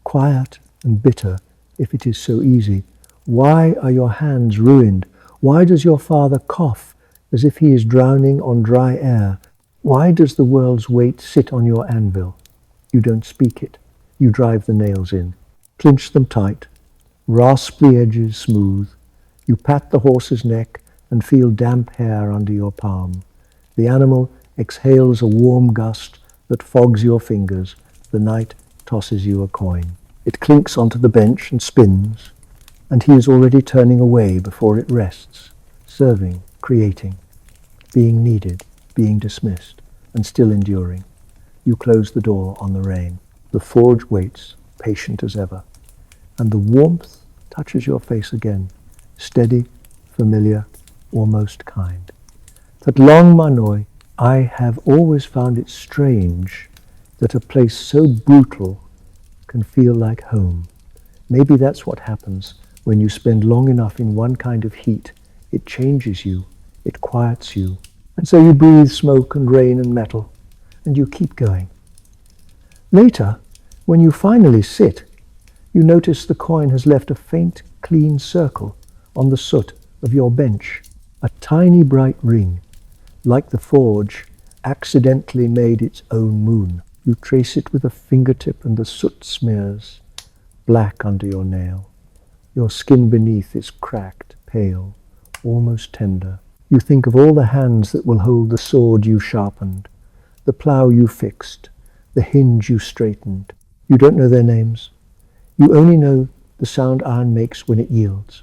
quiet and bitter, if it is so easy. Why are your hands ruined? Why does your father cough as if he is drowning on dry air? Why does the world's weight sit on your anvil? You don't speak it. You drive the nails in, clinch them tight, rasp the edges smooth. You pat the horse's neck and feel damp hair under your palm. The animal exhales a warm gust that fogs your fingers. The night tosses you a coin. It clinks onto the bench and spins, and he is already turning away before it rests, serving, creating, being needed, being dismissed, and still enduring. You close the door on the rain. The forge waits, patient as ever, and the warmth touches your face again, steady, familiar, almost kind. That long Manoi, I have always found it strange that a place so brutal can feel like home. Maybe that's what happens when you spend long enough in one kind of heat. It changes you, it quiets you, and so you breathe smoke and rain and metal, and you keep going. Later, when you finally sit, you notice the coin has left a faint, clean circle on the soot of your bench, a tiny bright ring, like the forge accidentally made its own moon. You trace it with a fingertip and the soot smears black under your nail. Your skin beneath is cracked, pale, almost tender. You think of all the hands that will hold the sword you sharpened, the plough you fixed, the hinge you straightened. You don't know their names. You only know the sound iron makes when it yields.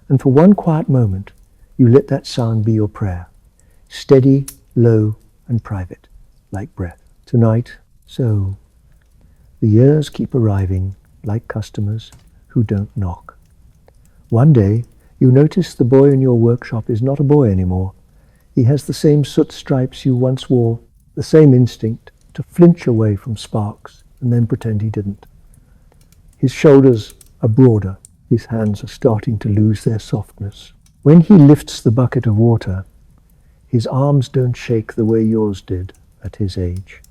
And for one quiet moment, you let that sound be your prayer, steady, low, and private, like breath. Tonight, so, the years keep arriving like customers who don't knock. One day, you notice the boy in your workshop is not a boy anymore. He has the same soot stripes you once wore, the same instinct to flinch away from sparks and then pretend he didn't. His shoulders are broader. His hands are starting to lose their softness. When he lifts the bucket of water, his arms don't shake the way yours did at his age.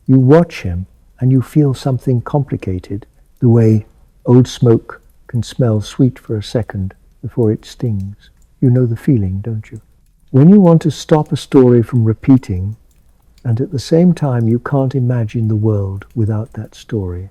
You watch him and you feel something complicated, the way old smoke can smell sweet for a second before it stings. You know the feeling, don't you? When you want to stop a story from repeating, and at the same time you can't imagine the world without that story.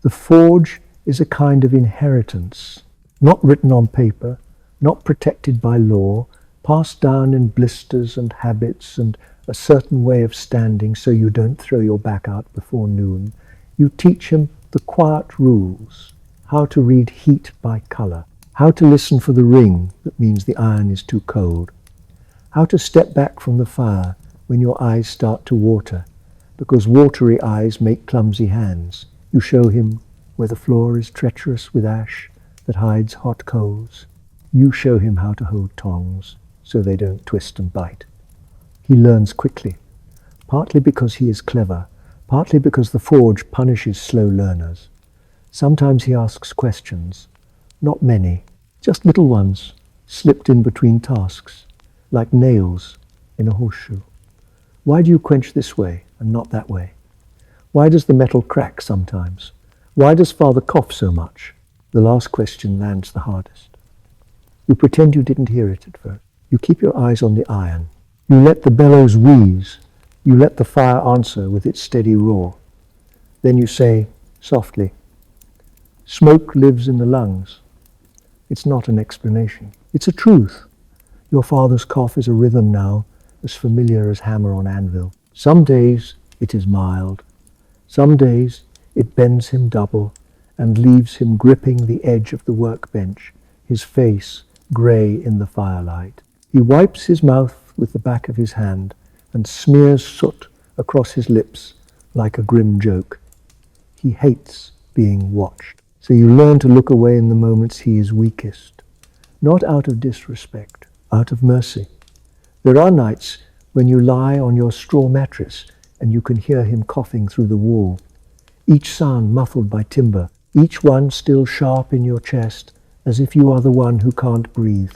The forge is a kind of inheritance, not written on paper, not protected by law, passed down in blisters and habits and a certain way of standing so you don't throw your back out before noon. You teach him the quiet rules, how to read heat by colour, how to listen for the ring that means the iron is too cold, how to step back from the fire when your eyes start to water, because watery eyes make clumsy hands. You show him where the floor is treacherous with ash that hides hot coals. You show him how to hold tongs so they don't twist and bite. He learns quickly, partly because he is clever, partly because the forge punishes slow learners. Sometimes he asks questions, not many, just little ones, slipped in between tasks, like nails in a horseshoe. Why do you quench this way and not that way? Why does the metal crack sometimes? Why does father cough so much? The last question lands the hardest. You pretend you didn't hear it at first. You keep your eyes on the iron. You let the bellows wheeze. You let the fire answer with its steady roar. Then you say, softly, smoke lives in the lungs. It's not an explanation. It's a truth. Your father's cough is a rhythm now, as familiar as hammer on anvil. Some days it is mild. Some days it bends him double and leaves him gripping the edge of the workbench, his face grey in the firelight. He wipes his mouth with the back of his hand and smears soot across his lips like a grim joke. He hates being watched. So you learn to look away in the moments he is weakest, not out of disrespect, out of mercy. There are nights when you lie on your straw mattress and you can hear him coughing through the wall, each sound muffled by timber, each one still sharp in your chest, as if you are the one who can't breathe.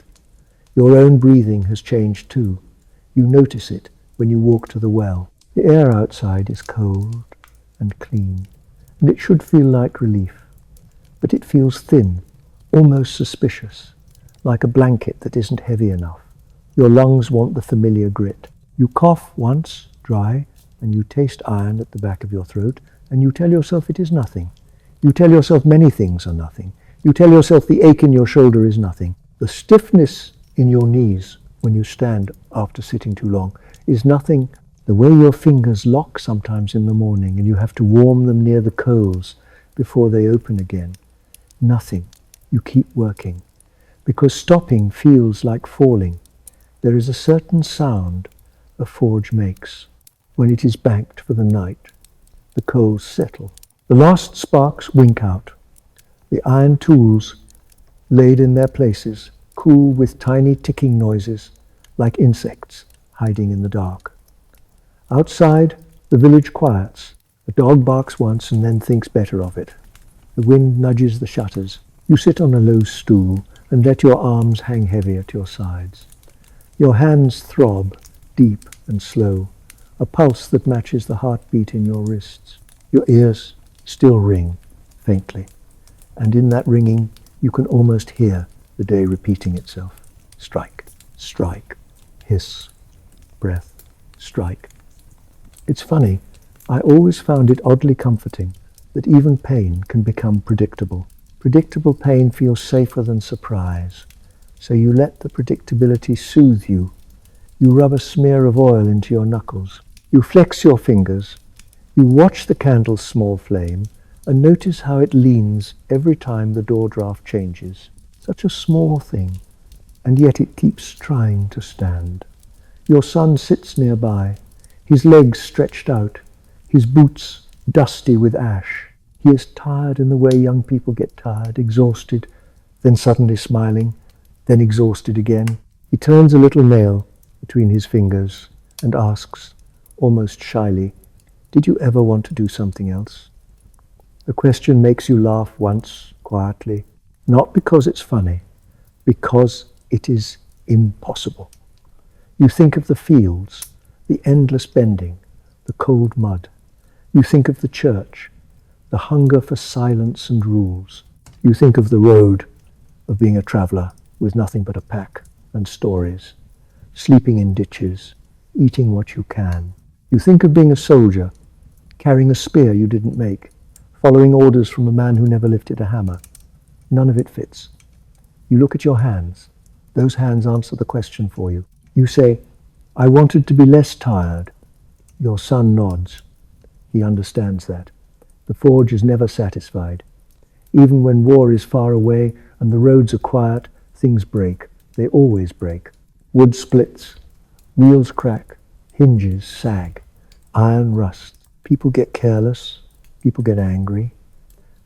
Your own breathing has changed too. You notice it when you walk to the well. The air outside is cold and clean, and it should feel like relief. But it feels thin, almost suspicious, like a blanket that isn't heavy enough. Your lungs want the familiar grit. You cough once, dry, and you taste iron at the back of your throat, and you tell yourself it is nothing. You tell yourself many things are nothing. You tell yourself the ache in your shoulder is nothing. The stiffness in your knees when you stand after sitting too long is nothing. The way your fingers lock sometimes in the morning and you have to warm them near the coals before they open again. Nothing. You keep working. Because stopping feels like falling. There is a certain sound a forge makes when it is banked for the night. The coals settle. The last sparks wink out. The iron tools laid in their places, cool with tiny ticking noises, like insects hiding in the dark. Outside, the village quiets. A dog barks once and then thinks better of it. The wind nudges the shutters. You sit on a low stool and let your arms hang heavy at your sides. Your hands throb, deep and slow, a pulse that matches the heartbeat in your wrists. Your ears still ring, faintly, and in that ringing you can almost hear the day repeating itself. Strike, strike, hiss, breath, strike. It's funny, I always found it oddly comforting that even pain can become predictable. Predictable pain feels safer than surprise, so you let the predictability soothe you. You rub a smear of oil into your knuckles. You flex your fingers. You watch the candle's small flame and notice how it leans every time the door draft changes. Such a small thing, and yet it keeps trying to stand. Your son sits nearby, his legs stretched out, his boots dusty with ash. He is tired in the way young people get tired, exhausted, then suddenly smiling, then exhausted again. He turns a little nail between his fingers and asks, almost shyly, "Did you ever want to do something else?" The question makes you laugh once, quietly, not because it's funny, because it is impossible. You think of the fields, the endless bending, the cold mud. You think of the church, the hunger for silence and rules. You think of the road, of being a traveller with nothing but a pack and stories, sleeping in ditches, eating what you can. You think of being a soldier, carrying a spear you didn't make, following orders from a man who never lifted a hammer. None of it fits. You look at your hands. Those hands answer the question for you. You say, "I wanted to be less tired." Your son nods. He understands that. The forge is never satisfied. Even when war is far away and the roads are quiet, things break. They always break. Wood splits, wheels crack, hinges sag, iron rusts. People get careless, people get angry,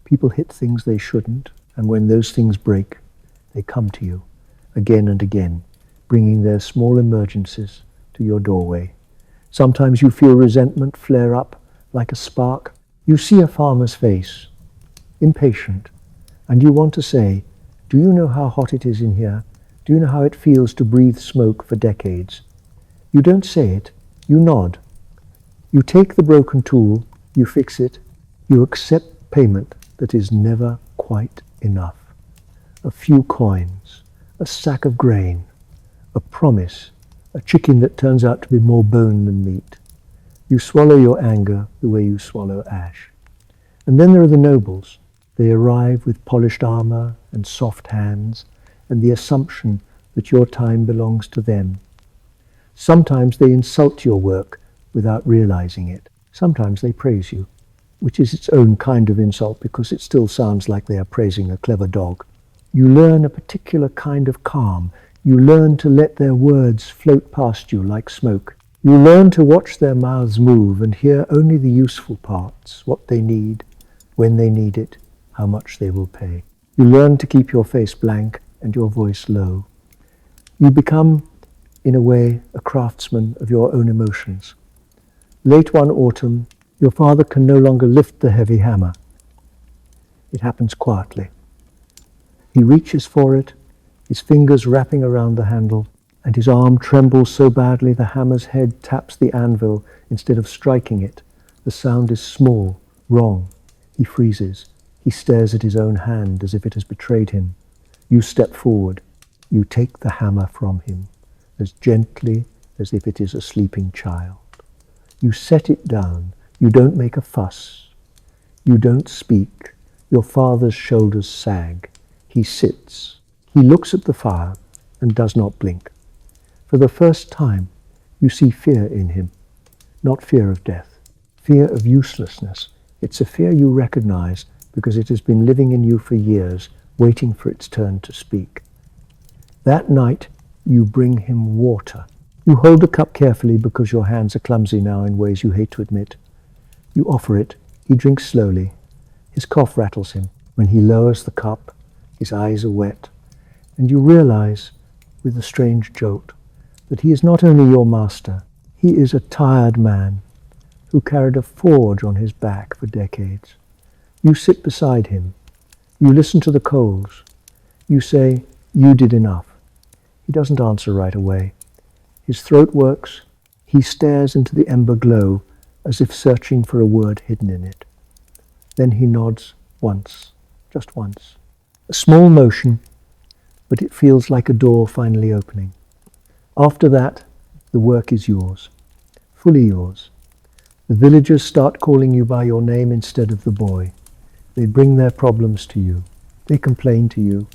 people hit things they shouldn't, and when those things break, they come to you again and again, bringing their small emergencies to your doorway. Sometimes you feel resentment flare up like a spark. You see a farmer's face, impatient, and you want to say, "Do you know how hot it is in here? Do you know how it feels to breathe smoke for decades?" You don't say it, you nod. You take the broken tool, you fix it, you accept payment that is never quite enough. A few coins, a sack of grain, a promise, a chicken that turns out to be more bone than meat. You swallow your anger the way you swallow ash. And then there are the nobles. They arrive with polished armor and soft hands and the assumption that your time belongs to them. Sometimes they insult your work without realizing it. Sometimes they praise you, which is its own kind of insult because it still sounds like they are praising a clever dog. You learn a particular kind of calm. You learn to let their words float past you like smoke. You learn to watch their mouths move and hear only the useful parts, what they need, when they need it, how much they will pay. You learn to keep your face blank and your voice low. You become, in a way, a craftsman of your own emotions. Late one autumn, your father can no longer lift the heavy hammer. It happens quietly. He reaches for it, his fingers wrapping around the handle, and his arm trembles so badly the hammer's head taps the anvil instead of striking it. The sound is small, wrong. He freezes. He stares at his own hand as if it has betrayed him. You step forward. You take the hammer from him, as gently as if it is a sleeping child. You set it down. You don't make a fuss. You don't speak. Your father's shoulders sag. He sits. He looks at the fire and does not blink. For the first time, You see fear in him, not fear of death, fear of uselessness. It's a fear you recognize because it has been living in you for years, waiting for its turn to speak. That night, you bring him water. You hold the cup carefully because your hands are clumsy now in ways you hate to admit. You offer it. He drinks slowly. His cough rattles him. When he lowers the cup, his eyes are wet, and you realize, with a strange jolt, that he is not only your master, he is a tired man who carried a forge on his back for decades. You sit beside him. You listen to the coals. You say, "You did enough." He doesn't answer right away. His throat works. He stares into the ember glow as if searching for a word hidden in it. Then he nods once, just once. A small motion, but it feels like a door finally opening. After that, the work is yours, fully yours. The villagers start calling you by your name instead of the boy. They bring their problems to you. They complain to you.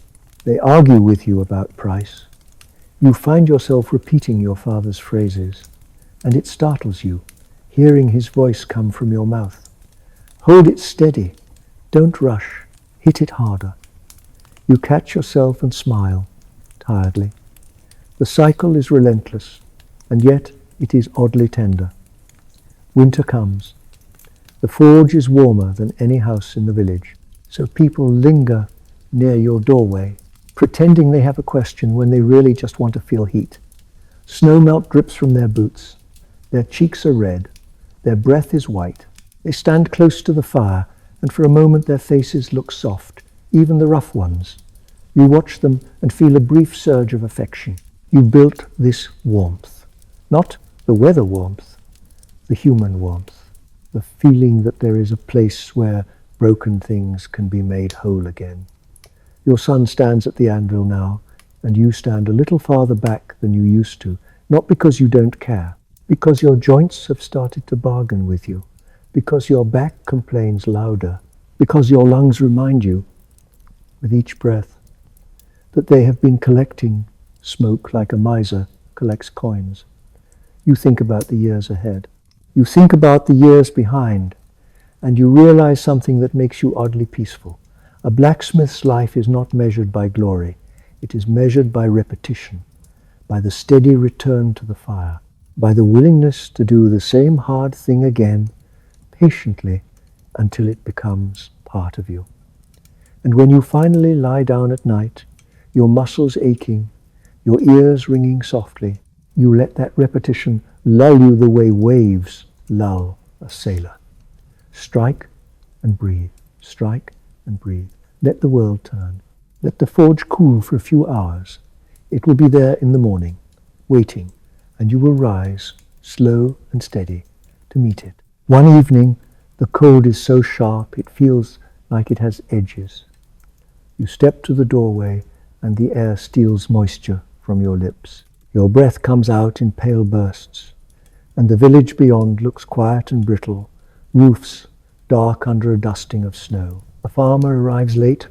They argue with you about price. You find yourself repeating your father's phrases, and it startles you, hearing his voice come from your mouth. Hold it steady. Don't rush. Hit it harder. You catch yourself and smile, tiredly. The cycle is relentless, and yet it is oddly tender. Winter comes. The forge is warmer than any house in the village, so people linger near your doorway, pretending they have a question when they really just want to feel heat. Snowmelt drips from their boots. Their cheeks are red. Their breath is white. They stand close to the fire, and for a moment their faces look soft, even the rough ones. You watch them and feel a brief surge of affection. You built this warmth. Not the weather warmth, the human warmth. The feeling that there is a place where broken things can be made whole again. Your son stands at the anvil now, and you stand a little farther back than you used to, not because you don't care, because your joints have started to bargain with you, because your back complains louder, because your lungs remind you, with each breath, that they have been collecting smoke like a miser collects coins. You think about the years ahead. You think about the years behind, and you realize something that makes you oddly peaceful. A blacksmith's life is not measured by glory. It is measured by repetition, by the steady return to the fire, by the willingness to do the same hard thing again, patiently, until it becomes part of you. And when you finally lie down at night, your muscles aching, your ears ringing softly, you let that repetition lull you the way waves lull a sailor. Strike and breathe, strike and breathe. Let the world turn. Let the forge cool for a few hours. It will be there in the morning, waiting, and you will rise, slow and steady, to meet it. One evening, the cold is so sharp it feels like it has edges. You step to the doorway, and the air steals moisture from your lips. Your breath comes out in pale bursts, and the village beyond looks quiet and brittle, roofs dark under a dusting of snow. A farmer arrives late,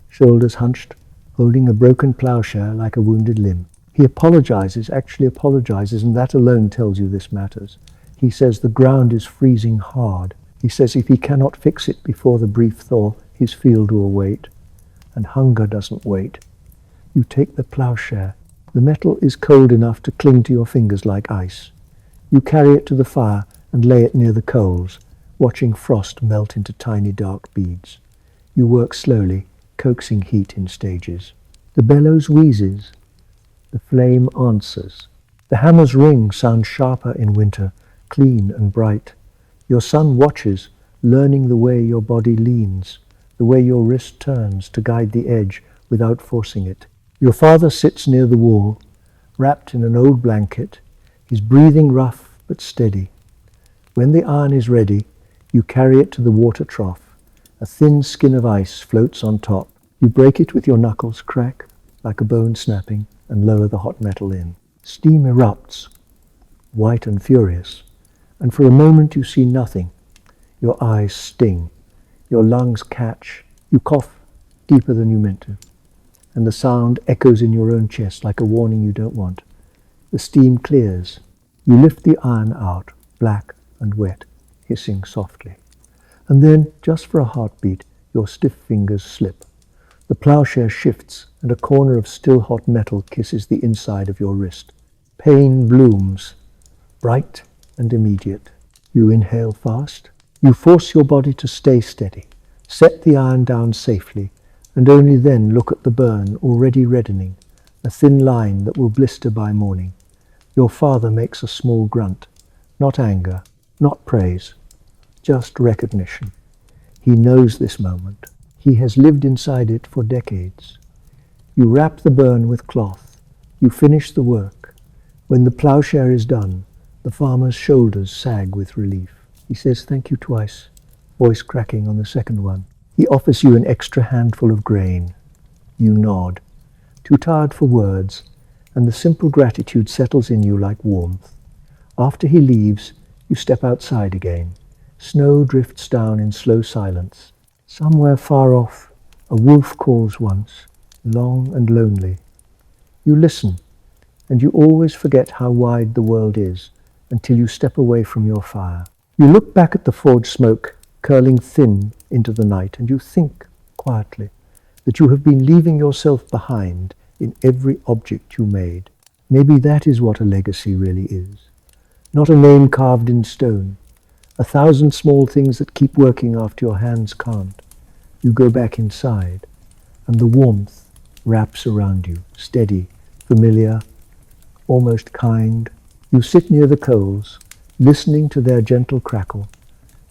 shoulders hunched, holding a broken plowshare like a wounded limb. He actually apologizes, and that alone tells you this matters. He says the ground is freezing hard. He says if he cannot fix it before the brief thaw, his field will wait, and hunger doesn't wait. You take the plowshare. The metal is cold enough to cling to your fingers like ice. You carry it to the fire and lay it near the coals, watching frost melt into tiny dark beads. You work slowly, coaxing heat in stages. The bellows wheezes. The flame answers. The hammer's ring sounds sharper in winter, clean and bright. Your son watches, learning the way your body leans, the way your wrist turns to guide the edge without forcing it. Your father sits near the wall, wrapped in an old blanket, his breathing rough but steady. When the iron is ready, you carry it to the water trough. A thin skin of ice floats on top. You break it with your knuckles, crack, like a bone snapping, and lower the hot metal in. Steam erupts, white and furious, and for a moment you see nothing. Your eyes sting. Your lungs catch. You cough deeper than you meant to, and the sound echoes in your own chest like a warning you don't want. The steam clears. You lift the iron out, black and wet, hissing softly. And then, just for a heartbeat, your stiff fingers slip. The plowshare shifts, and a corner of still hot metal kisses the inside of your wrist. Pain blooms, bright and immediate. You inhale fast. You force your body to stay steady. Set the iron down safely, and only then look at the burn already reddening, a thin line that will blister by morning. Your father makes a small grunt, not anger, not praise, just recognition. He knows this moment. He has lived inside it for decades. You wrap the burn with cloth. You finish the work. When the plowshare is done, the farmer's shoulders sag with relief. He says thank you twice, voice cracking on the second one. He offers you an extra handful of grain. You nod, too tired for words, and the simple gratitude settles in you like warmth. After he leaves, you step outside again. Snow drifts down in slow silence. Somewhere far off, a wolf calls once, long and lonely. You listen, and you always forget how wide the world is until you step away from your fire. You look back at the forge smoke curling thin into the night, and you think quietly that you have been leaving yourself behind in every object you made. Maybe that is what a legacy really is. Not a name carved in stone, 1,000 small things that keep working after your hands can't. You go back inside, and the warmth wraps around you, steady, familiar, almost kind. You sit near the coals, listening to their gentle crackle,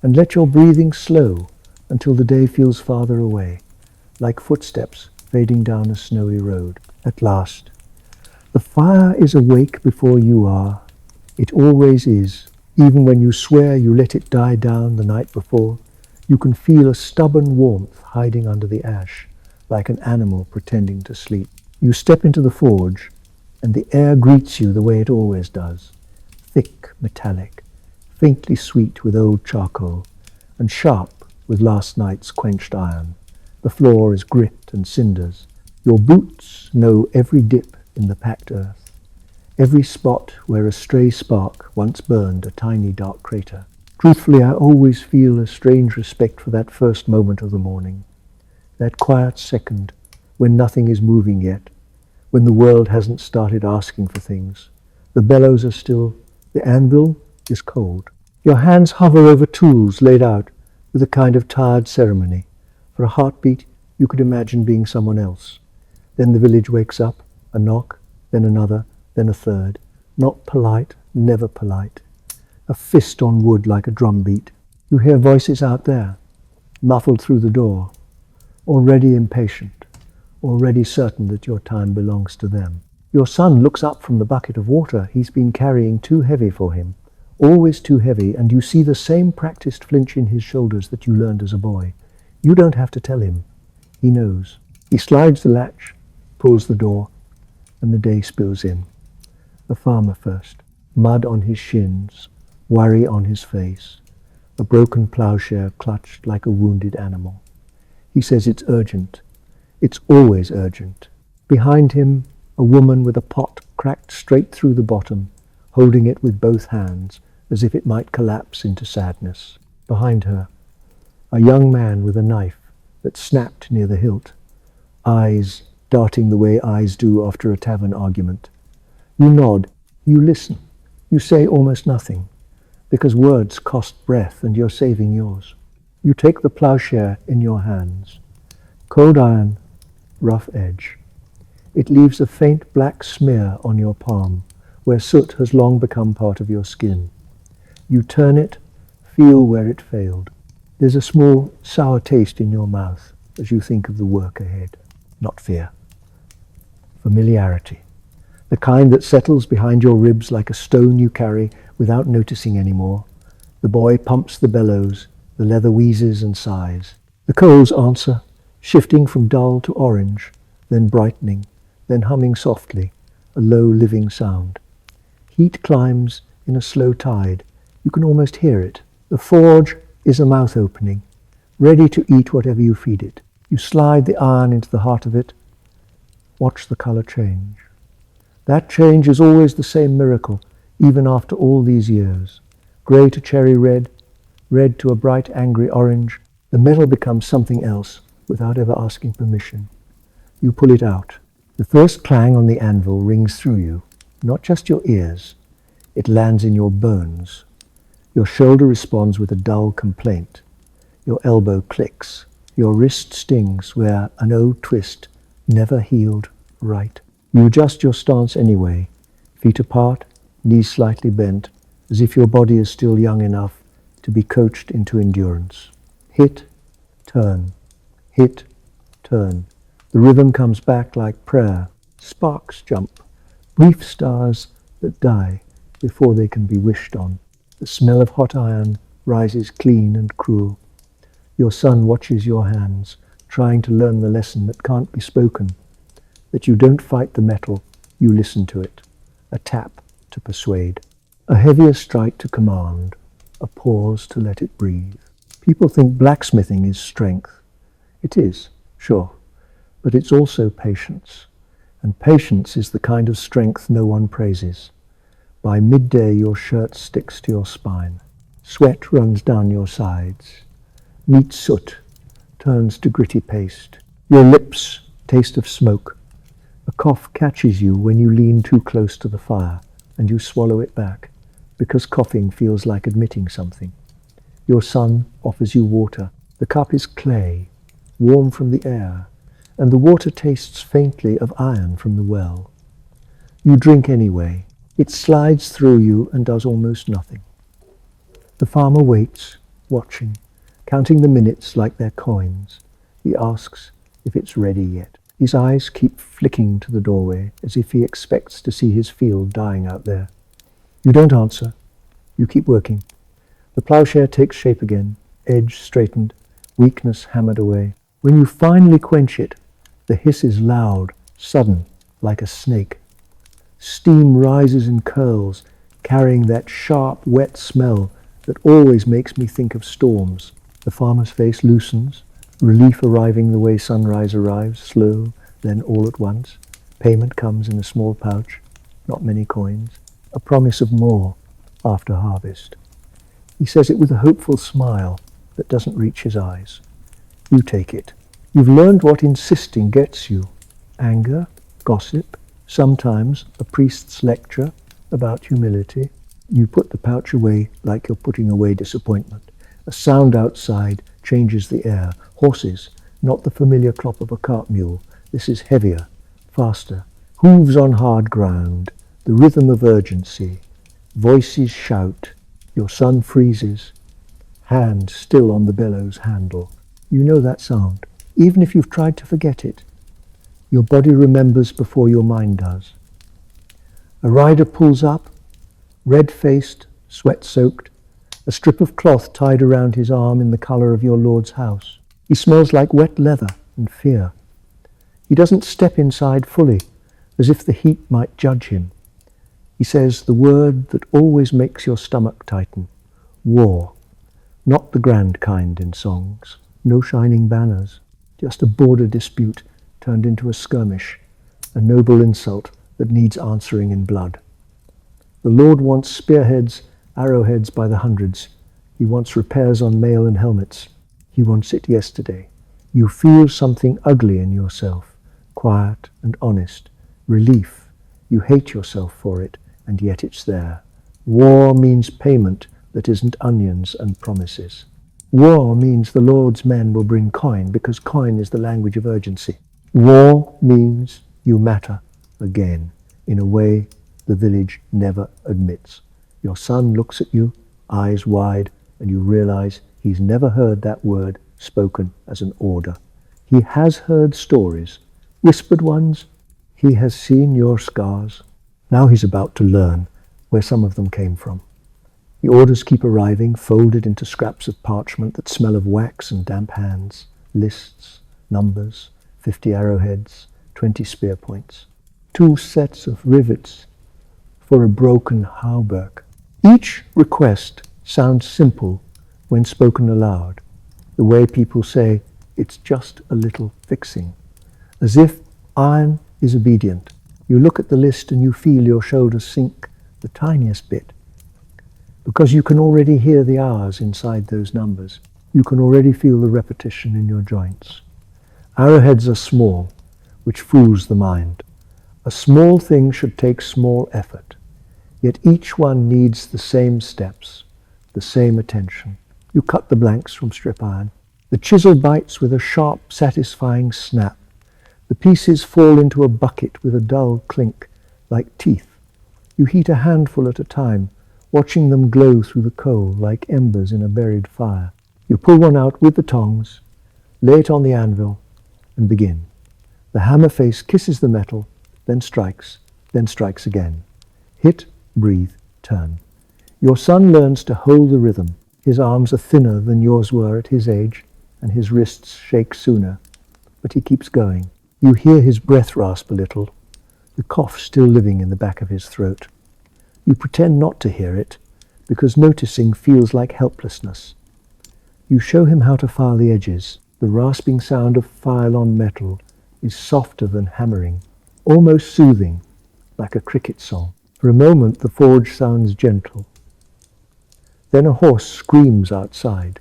and let your breathing slow until the day feels farther away, like footsteps fading down a snowy road. At last, the fire is awake before you are. It always is. Even when you swear you let it die down the night before, you can feel a stubborn warmth hiding under the ash, like an animal pretending to sleep. You step into the forge, and the air greets you the way it always does, thick, metallic, faintly sweet with old charcoal, and sharp with last night's quenched iron. The floor is grit and cinders. Your boots know every dip in the packed earth, every spot where a stray spark once burned a tiny dark crater. Truthfully, I always feel a strange respect for that first moment of the morning, that quiet second when nothing is moving yet, when the world hasn't started asking for things. The bellows are still, the anvil is cold. Your hands hover over tools laid out with a kind of tired ceremony. For a heartbeat, you could imagine being someone else. Then the village wakes up, a knock, then another, then a third. Not polite, never polite. A fist on wood like a drumbeat. You hear voices out there, muffled through the door, already impatient, already certain that your time belongs to them. Your son looks up from the bucket of water he's been carrying, too heavy for him, always too heavy, and you see the same practiced flinch in his shoulders that you learned as a boy. You don't have to tell him. He knows. He slides the latch, pulls the door, and the day spills in. The farmer first, mud on his shins, worry on his face, a broken plowshare clutched like a wounded animal. He says it's urgent. It's always urgent. Behind him, a woman with a pot cracked straight through the bottom, holding it with both hands, as if it might collapse into sadness. Behind her, a young man with a knife that snapped near the hilt, eyes darting the way eyes do after a tavern argument. You nod, you listen, you say almost nothing, because words cost breath and you're saving yours. You take the plowshare in your hands. Cold iron, rough edge. It leaves a faint black smear on your palm, where soot has long become part of your skin. You turn it, feel where it failed. There's a small sour taste in your mouth as you think of the work ahead. Not fear. Familiarity. The kind that settles behind your ribs like a stone you carry without noticing anymore. The boy pumps the bellows, the leather wheezes and sighs. The coals answer, shifting from dull to orange, then brightening, then humming softly, a low living sound. Heat climbs in a slow tide. You can almost hear it. The forge is a mouth opening, ready to eat whatever you feed it. You slide the iron into the heart of it. Watch the color change. That change is always the same miracle. even after all these years. Grey to cherry red, red to a bright angry orange, the metal becomes something else without ever asking permission. You pull it out. The first clang on the anvil rings through you, not just your ears. It lands in your bones. Your shoulder responds with a dull complaint. Your elbow clicks. Your wrist stings where an old twist never healed right. You adjust your stance anyway, feet apart, knees slightly bent, as if your body is still young enough to be coached into endurance. Hit, turn, hit, turn. The rhythm comes back like prayer. Sparks jump, brief stars that die before they can be wished on. The smell of hot iron rises clean and cruel. Your son watches your hands, trying to learn the lesson that can't be spoken, that you don't fight the metal, you listen to it. A tap to persuade, a heavier strike to command, a pause to let it breathe. People think blacksmithing is strength. It is, sure, but it's also patience. And patience is the kind of strength no one praises. By midday your shirt sticks to your spine. Sweat runs down your sides. Neat soot turns to gritty paste. Your lips taste of smoke. A cough catches you when you lean too close to the fire, and you swallow it back, because coughing feels like admitting something. Your son offers you water. The cup is clay, warm from the air, and the water tastes faintly of iron from the well. You drink anyway. It slides through you and does almost nothing. The farmer waits, watching, counting the minutes like they're coins. He asks if it's ready yet. His eyes keep flicking to the doorway, as if he expects to see his field dying out there. You don't answer. You keep working. The ploughshare takes shape again, edge straightened, weakness hammered away. When you finally quench it, the hiss is loud, sudden, like a snake. Steam rises in curls, carrying that sharp, wet smell that always makes me think of storms. The farmer's face loosens, relief arriving the way sunrise arrives, slow, then all at once. Payment comes in a small pouch, not many coins, a promise of more after harvest. He says it with a hopeful smile that doesn't reach his eyes. You take it. You've learned what insisting gets you. Anger, gossip, sometimes a priest's lecture about humility. You put the pouch away like you're putting away disappointment. A sound outside changes the air. Horses, not the familiar clop of a cart mule. This is heavier, faster. Hooves on hard ground, the rhythm of urgency. Voices shout. Your son freezes, hand still on the bellows handle. You know that sound, even if you've tried to forget it. Your body remembers before your mind does. A rider pulls up, red-faced, sweat-soaked, a strip of cloth tied around his arm in the colour of your Lord's house. He smells like wet leather and fear. He doesn't step inside fully, as if the heat might judge him. He says the word that always makes your stomach tighten. War. Not the grand kind in songs. No shining banners. Just a border dispute turned into a skirmish. A noble insult that needs answering in blood. The Lord wants spearheads, arrowheads by the hundreds. He wants repairs on mail and helmets. He wants it yesterday. You feel something ugly in yourself, quiet and honest. Relief. You hate yourself for it, and yet it's there. War means payment that isn't onions and promises. War means the Lord's men will bring coin, because coin is the language of urgency. War means you matter again, in a way the village never admits. Your son looks at you, eyes wide, and you realize he's never heard that word spoken as an order. He has heard stories, whispered ones. He has seen your scars. Now he's about to learn where some of them came from. The orders keep arriving, folded into scraps of parchment that smell of wax and damp hands. Lists, numbers, 50 arrowheads, 20 spear points. 2 sets of rivets for a broken hauberk. Each request sounds simple when spoken aloud, the way people say it's just a little fixing, as if iron is obedient. You look at the list and you feel your shoulders sink the tiniest bit, because you can already hear the hours inside those numbers. You can already feel the repetition in your joints. Arrowheads are small, which fools the mind. A small thing should take small effort, yet each one needs the same steps, the same attention. You cut the blanks from strip iron. The chisel bites with a sharp, satisfying snap. The pieces fall into a bucket with a dull clink, like teeth. You heat a handful at a time, watching them glow through the coal like embers in a buried fire. You pull one out with the tongs, lay it on the anvil, and begin. The hammer face kisses the metal, then strikes again. Hit, breathe, turn. Your son learns to hold the rhythm. His arms are thinner than yours were at his age, and his wrists shake sooner. But he keeps going. You hear his breath rasp a little, the cough still living in the back of his throat. You pretend not to hear it, because noticing feels like helplessness. You show him how to file the edges. The rasping sound of file on metal is softer than hammering, almost soothing, like a cricket song. For a moment the forge sounds gentle. Then a horse screams outside.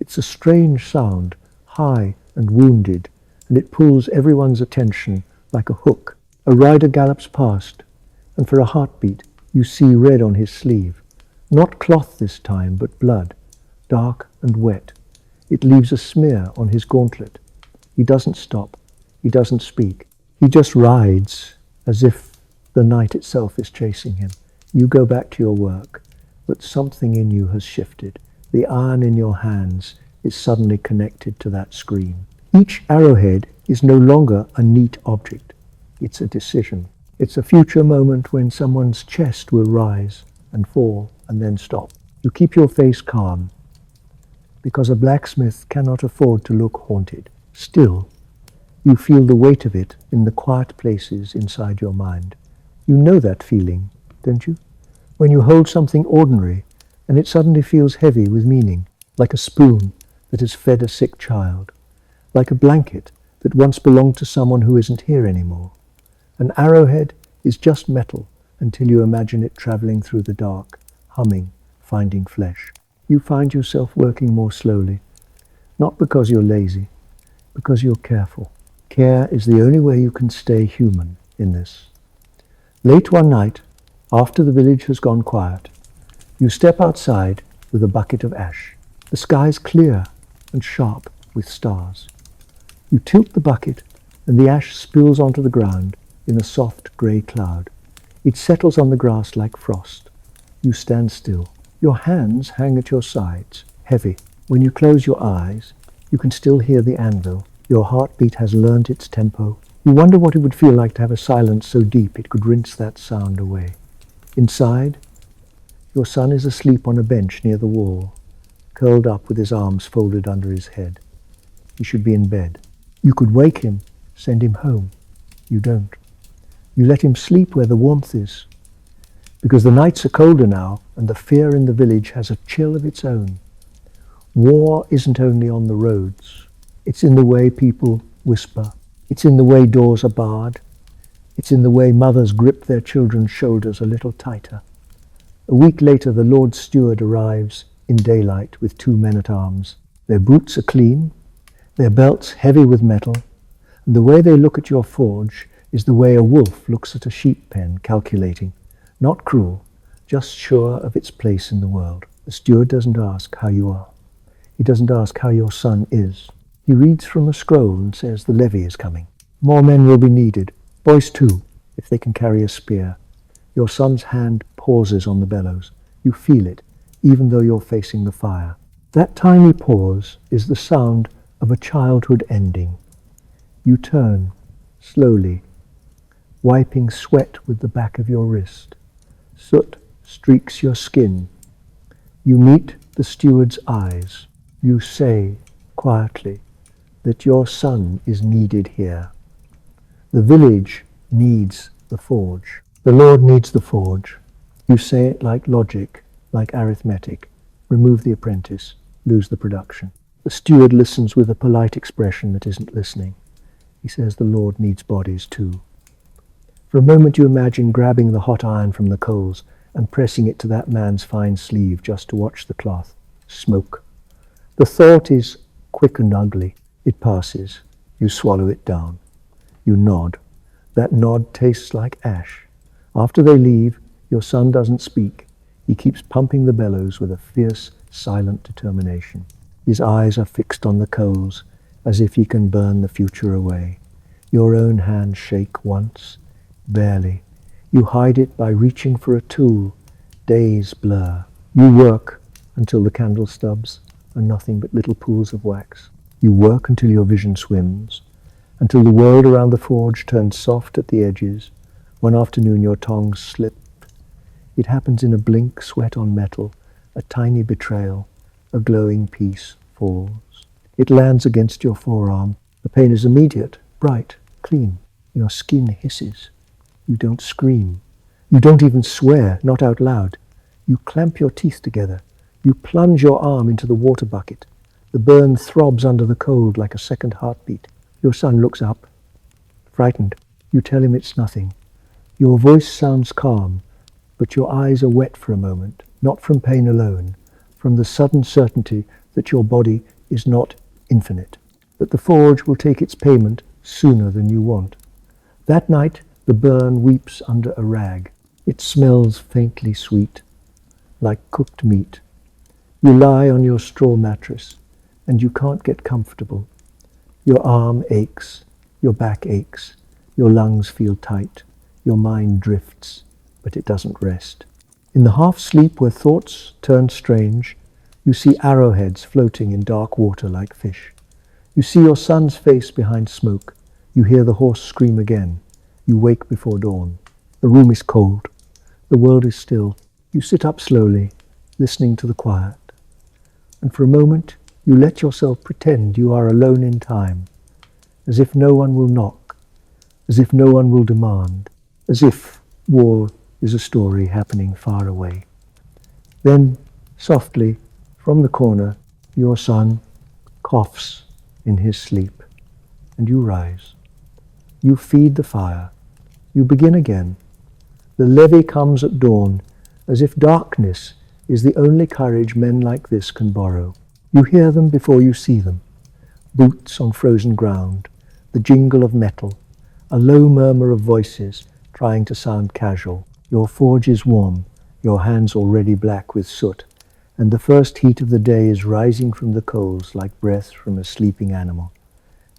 It's a strange sound, high and wounded, and it pulls everyone's attention like a hook. A rider gallops past, and for a heartbeat you see red on his sleeve. Not cloth this time, but blood, dark and wet. It leaves a smear on his gauntlet. He doesn't stop. He doesn't speak. He just rides, as if the night itself is chasing him. You go back to your work, but something in you has shifted. The iron in your hands is suddenly connected to that scream. Each arrowhead is no longer a neat object. It's a decision. It's a future moment when someone's chest will rise and fall and then stop. You keep your face calm, because a blacksmith cannot afford to look haunted. Still, you feel the weight of it in the quiet places inside your mind. You know that feeling, don't you? When you hold something ordinary and it suddenly feels heavy with meaning, like a spoon that has fed a sick child, like a blanket that once belonged to someone who isn't here anymore. An arrowhead is just metal until you imagine it traveling through the dark, humming, finding flesh. You find yourself working more slowly, not because you're lazy, because you're careful. Care is the only way you can stay human in this. Late one night, after the village has gone quiet, you step outside with a bucket of ash. The sky's clear and sharp with stars. You tilt the bucket and the ash spills onto the ground in a soft grey cloud. It settles on the grass like frost. You stand still. Your hands hang at your sides, heavy. When you close your eyes, you can still hear the anvil. Your heartbeat has learnt its tempo. You wonder what it would feel like to have a silence so deep it could rinse that sound away. Inside, your son is asleep on a bench near the wall, curled up with his arms folded under his head. He should be in bed. You could wake him, send him home. You don't. You let him sleep where the warmth is, because the nights are colder now and the fear in the village has a chill of its own. War isn't only on the roads. It's in the way people whisper. It's in the way doors are barred. It's in the way mothers grip their children's shoulders a little tighter. A week later, the Lord Steward arrives in daylight with 2 men-at-arms. Their boots are clean, their belts heavy with metal, and the way they look at your forge is the way a wolf looks at a sheep pen, calculating. Not cruel, just sure of its place in the world. The steward doesn't ask how you are. He doesn't ask how your son is. He reads from a scroll and says the levy is coming. More men will be needed, boys too, if they can carry a spear. Your son's hand pauses on the bellows. You feel it, even though you're facing the fire. That tiny pause is the sound of a childhood ending. You turn, slowly, wiping sweat with the back of your wrist. Soot streaks your skin. You meet the steward's eyes. You say, quietly, that your son is needed here. The village needs the forge. The Lord needs the forge. You say it like logic, like arithmetic. Remove the apprentice, lose the production. The steward listens with a polite expression that isn't listening. He says the Lord needs bodies too. For a moment you imagine grabbing the hot iron from the coals and pressing it to that man's fine sleeve just to watch the cloth. Smoke. The thought is quick and ugly. It passes. You swallow it down. You nod. That nod tastes like ash. After they leave, your son doesn't speak. He keeps pumping the bellows with a fierce, silent determination. His eyes are fixed on the coals, as if he can burn the future away. Your own hands shake once, barely. You hide it by reaching for a tool. Days blur. You work until the candle stubs are nothing but little pools of wax. You work until your vision swims, until the world around the forge turns soft at the edges. One afternoon your tongs slip. It happens in a blink, sweat on metal, a tiny betrayal, a glowing piece falls. It lands against your forearm. The pain is immediate, bright, clean. Your skin hisses. You don't scream. You don't even swear, not out loud. You clamp your teeth together. You plunge your arm into the water bucket. The burn throbs under the cold like a second heartbeat. Your son looks up, frightened. You tell him it's nothing. Your voice sounds calm, but your eyes are wet for a moment, not from pain alone, from the sudden certainty that your body is not infinite, that the forge will take its payment sooner than you want. That night, the burn weeps under a rag. It smells faintly sweet, like cooked meat. You lie on your straw mattress, and you can't get comfortable. Your arm aches, your back aches, your lungs feel tight, your mind drifts, but it doesn't rest. In the half-sleep where thoughts turn strange, you see arrowheads floating in dark water like fish. You see your son's face behind smoke. You hear the horse scream again. You wake before dawn. The room is cold. The world is still. You sit up slowly, listening to the quiet. And for a moment, you let yourself pretend you are alone in time, as if no one will knock, as if no one will demand, as if war is a story happening far away. Then, softly, from the corner, your son coughs in his sleep, and you rise. You feed the fire. You begin again. The levy comes at dawn, as if darkness is the only courage men like this can borrow. You hear them before you see them. Boots on frozen ground, the jingle of metal, a low murmur of voices trying to sound casual. Your forge is warm, your hands already black with soot, and the first heat of the day is rising from the coals like breath from a sleeping animal.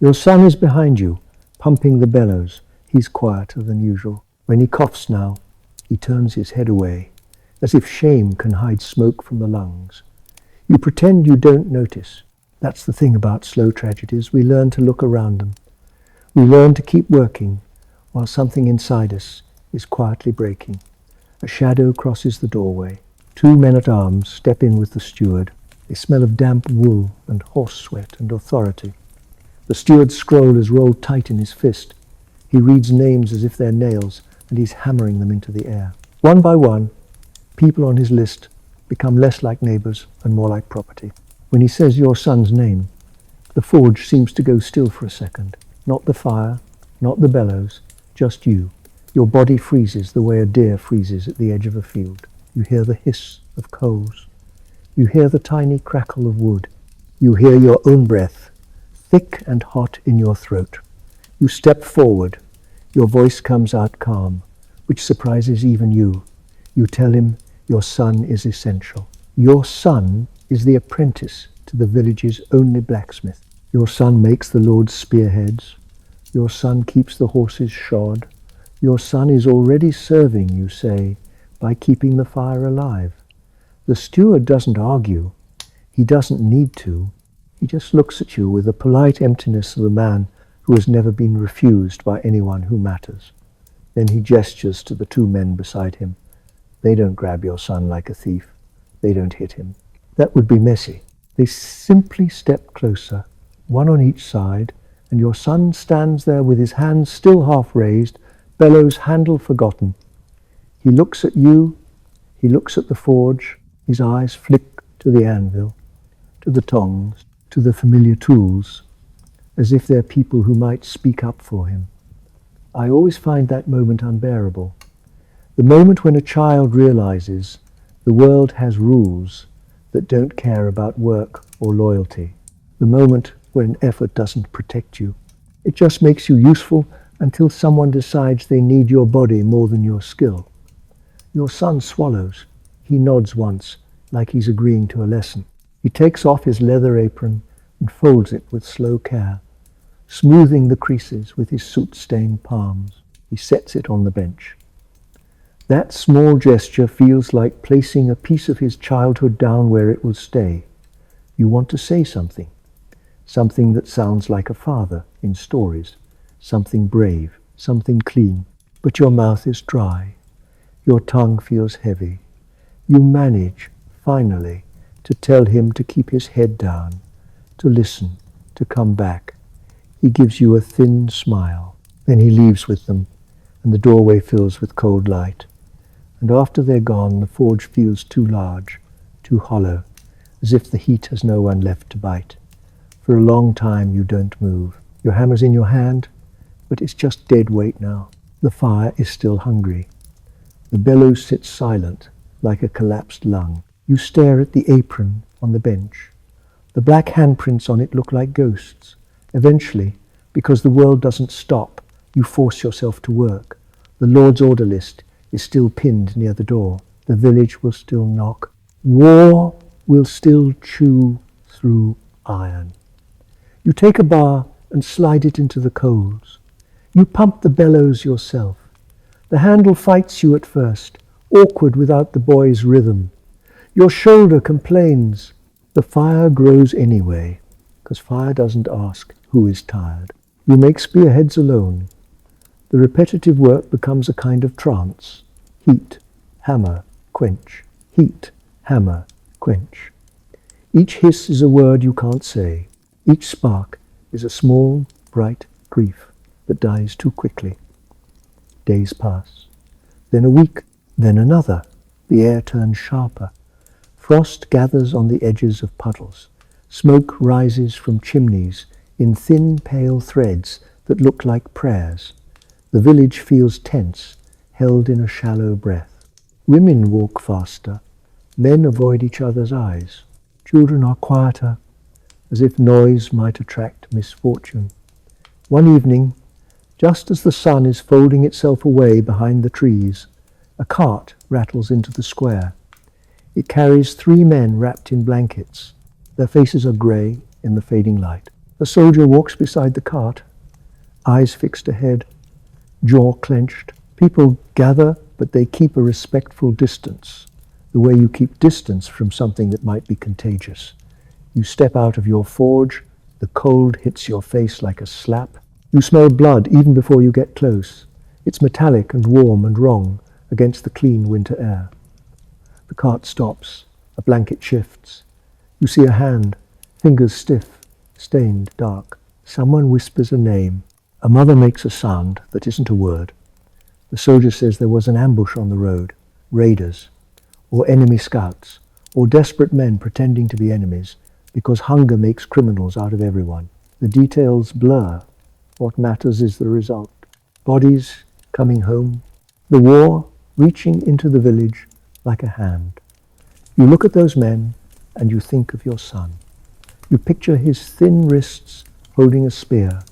Your son is behind you, pumping the bellows. He's quieter than usual. When he coughs now, he turns his head away, as if shame can hide smoke from the lungs. You pretend you don't notice. That's the thing about slow tragedies. We learn to look around them. We learn to keep working while something inside us is quietly breaking. A shadow crosses the doorway. Two men-at-arms step in with the steward. They smell of damp wool and horse sweat and authority. The steward's scroll is rolled tight in his fist. He reads names as if they're nails, and he's hammering them into the air. One by one, people on his list become less like neighbours and more like property. When he says your son's name, the forge seems to go still for a second. Not the fire, not the bellows, just you. Your body freezes the way a deer freezes at the edge of a field. You hear the hiss of coals. You hear the tiny crackle of wood. You hear your own breath, thick and hot in your throat. You step forward. Your voice comes out calm, which surprises even you. You tell him your son is essential. Your son is the apprentice to the village's only blacksmith. Your son makes the Lord's spearheads. Your son keeps the horses shod. Your son is already serving, you say, by keeping the fire alive. The steward doesn't argue. He doesn't need to. He just looks at you with the polite emptiness of a man who has never been refused by anyone who matters. Then he gestures to the two men beside him. They don't grab your son like a thief. They don't hit him. That would be messy. They simply step closer, one on each side, and your son stands there with his hands still half raised, bellows handle forgotten. He looks at you, he looks at the forge, his eyes flick to the anvil, to the tongs, to the familiar tools, as if they're people who might speak up for him. I always find that moment unbearable. The moment when a child realizes the world has rules that don't care about work or loyalty. The moment when effort doesn't protect you. It just makes you useful until someone decides they need your body more than your skill. Your son swallows. He nods once, like he's agreeing to a lesson. He takes off his leather apron and folds it with slow care, smoothing the creases with his soot-stained palms. He sets it on the bench. That small gesture feels like placing a piece of his childhood down where it will stay. You want to say something that sounds like a father in stories, something brave, something clean, but your mouth is dry. Your tongue feels heavy. You manage, finally, to tell him to keep his head down, to listen, to come back. He gives you a thin smile. Then he leaves with them, and the doorway fills with cold light. And after they're gone, the forge feels too large, too hollow, as if the heat has no one left to bite. For a long time you don't move. Your hammer's in your hand, but it's just dead weight now. The fire is still hungry. The bellows sits silent, like a collapsed lung. You stare at the apron on the bench. The black handprints on it look like ghosts. Eventually, because the world doesn't stop, you force yourself to work. The Lord's order list is still pinned near the door. The village will still knock. War will still chew through iron. You take a bar and slide it into the coals. You pump the bellows yourself. The handle fights you at first, awkward without the boy's rhythm. Your shoulder complains. The fire grows anyway, because fire doesn't ask who is tired. You make spearheads alone. The repetitive work becomes a kind of trance. Heat, hammer, quench. Heat, hammer, quench. Each hiss is a word you can't say. Each spark is a small, bright grief that dies too quickly. Days pass. Then a week, then another. The air turns sharper. Frost gathers on the edges of puddles. Smoke rises from chimneys in thin, pale threads that look like prayers. The village feels tense, held in a shallow breath. Women walk faster. Men avoid each other's eyes. Children are quieter, as if noise might attract misfortune. One evening, just as the sun is folding itself away behind the trees, a cart rattles into the square. It carries 3 men wrapped in blankets. Their faces are grey in the fading light. A soldier walks beside the cart, eyes fixed ahead, jaw clenched. People gather, but they keep a respectful distance, the way you keep distance from something that might be contagious. You step out of your forge, the cold hits your face like a slap. You smell blood even before you get close. It's metallic and warm and wrong against the clean winter air. The cart stops, a blanket shifts. You see a hand, fingers stiff, stained, dark. Someone whispers a name. A mother makes a sound that isn't a word. The soldier says there was an ambush on the road, raiders, or enemy scouts, or desperate men pretending to be enemies, because hunger makes criminals out of everyone. The details blur. What matters is the result. Bodies coming home. The war reaching into the village like a hand. You look at those men and you think of your son. You picture his thin wrists holding a spear.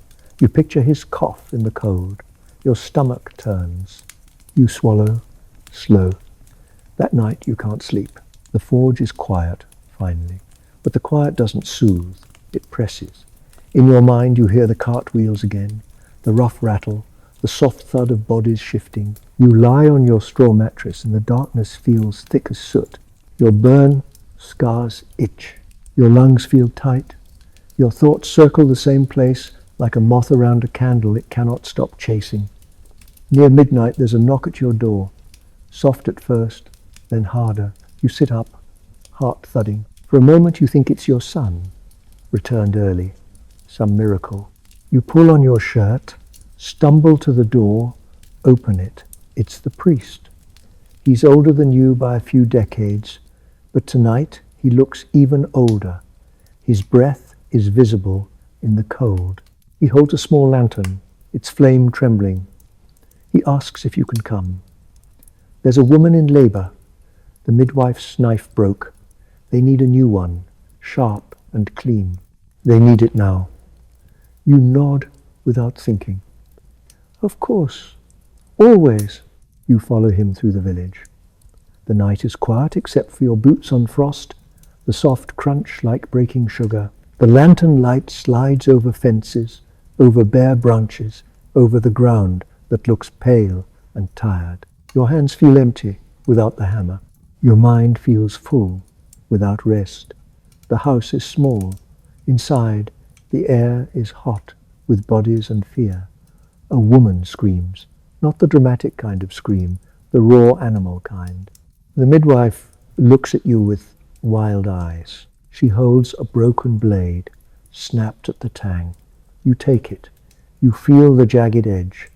You picture his cough in the cold. Your stomach turns. You swallow, slow. That night you can't sleep. The forge is quiet, finally. But the quiet doesn't soothe. It presses. In your mind you hear the cartwheels again, the rough rattle, the soft thud of bodies shifting. You lie on your straw mattress and the darkness feels thick as soot. Your burn scars itch. Your lungs feel tight. Your thoughts circle the same place like a moth around a candle it cannot stop chasing. Near midnight there's a knock at your door. Soft at first, then harder. You sit up, heart thudding. For a moment you think it's your son, returned early. Some miracle. You pull on your shirt, stumble to the door, open it. It's the priest. He's older than you by a few decades, but tonight he looks even older. His breath is visible in the cold. He holds a small lantern, its flame trembling. He asks if you can come. There's a woman in labour. The midwife's knife broke. They need a new one, sharp and clean. They need it now. You nod without thinking. Of course. Always. You follow him through the village. The night is quiet except for your boots on frost, the soft crunch like breaking sugar. The lantern light slides over fences, over bare branches, over the ground that looks pale and tired. Your hands feel empty without the hammer. Your mind feels full without rest. The house is small. Inside, the air is hot with bodies and fear. A woman screams, not the dramatic kind of scream, the raw animal kind. The midwife looks at you with wild eyes. She holds a broken blade, snapped at the tang. You take it. You feel the jagged edge.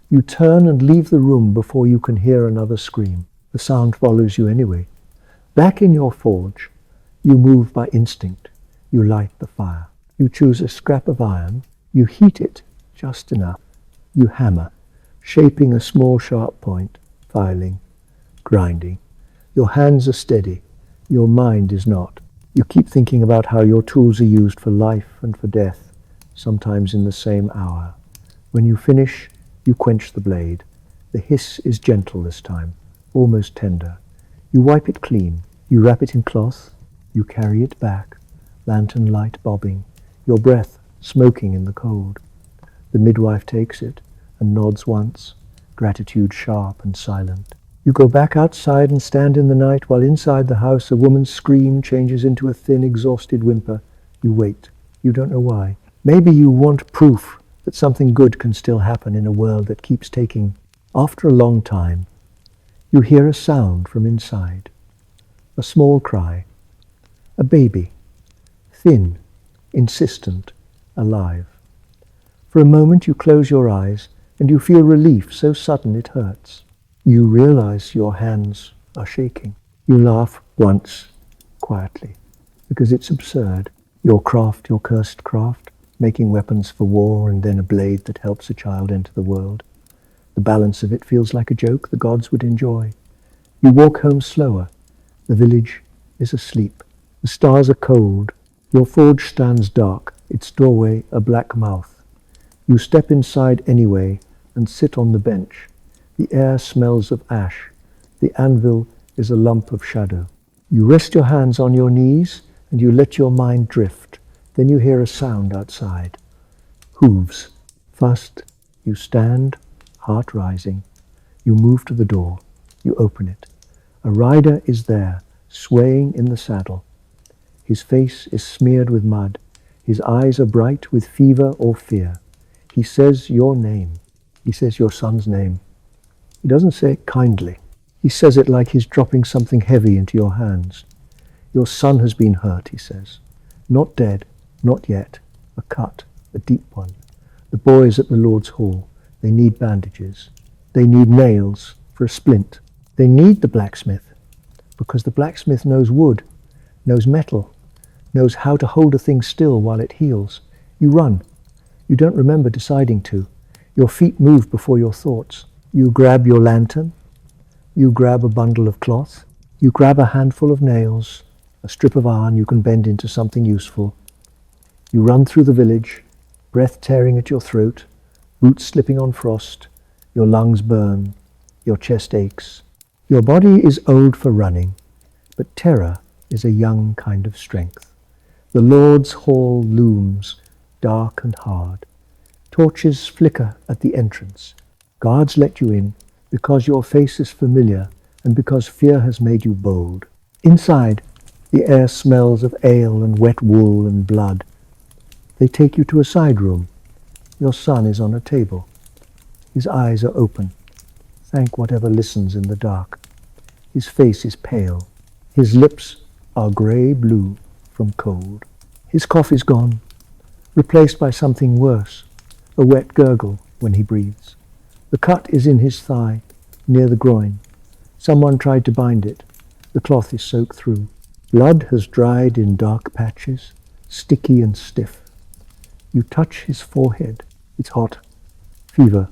You turn and leave the room before you can hear another scream. The sound follows you anyway. Back in your forge, you move by instinct. You light the fire. You choose a scrap of iron. You heat it just enough. You hammer, shaping a small sharp point, filing, grinding. Your hands are steady. Your mind is not. You keep thinking about how your tools are used for life and for death, sometimes in the same hour. When you finish, you quench the blade. The hiss is gentle this time, almost tender. You wipe it clean. You wrap it in cloth. You carry it back, lantern light bobbing, your breath smoking in the cold. The midwife takes it and nods once, gratitude sharp and silent. You go back outside and stand in the night while inside the house a woman's scream changes into a thin, exhausted whimper. You wait. You don't know why. Maybe you want proof that something good can still happen in a world that keeps taking. After a long time, you hear a sound from inside. A small cry. A baby. Thin, insistent, alive. For a moment you close your eyes and you feel relief so sudden it hurts. You realize your hands are shaking. You laugh once, quietly, because it's absurd. Your craft, your cursed craft, making weapons for war and then a blade that helps a child enter the world. The balance of it feels like a joke the gods would enjoy. You walk home slower. The village is asleep. The stars are cold. Your forge stands dark, its doorway a black mouth. You step inside anyway and sit on the bench. The air smells of ash. The anvil is a lump of shadow. You rest your hands on your knees and you let your mind drift. Then you hear a sound outside. Hooves. First, you stand, heart rising. You move to the door. You open it. A rider is there, swaying in the saddle. His face is smeared with mud. His eyes are bright with fever or fear. He says your name. He says your son's name. He doesn't say it kindly. He says it like he's dropping something heavy into your hands. Your son has been hurt, he says. Not dead, not yet. A cut, a deep one. The boys at the Lord's Hall, they need bandages. They need nails for a splint. They need the blacksmith, because the blacksmith knows wood, knows metal, knows how to hold a thing still while it heals. You run. You don't remember deciding to. Your feet move before your thoughts. You grab your lantern. You grab a bundle of cloth. You grab a handful of nails, a strip of iron you can bend into something useful. You run through the village, breath tearing at your throat, boots slipping on frost. Your lungs burn. Your chest aches. Your body is old for running, but terror is a young kind of strength. The Lord's Hall looms, dark and hard. Torches flicker at the entrance. Guards let you in because your face is familiar and because fear has made you bold. Inside, the air smells of ale and wet wool and blood. They take you to a side room. Your son is on a table. His eyes are open. Thank whatever listens in the dark. His face is pale. His lips are grey-blue from cold. His cough is gone, replaced by something worse, a wet gurgle when he breathes. The cut is in his thigh, near the groin. Someone tried to bind it. The cloth is soaked through. Blood has dried in dark patches, sticky and stiff. You touch his forehead. It's hot. Fever.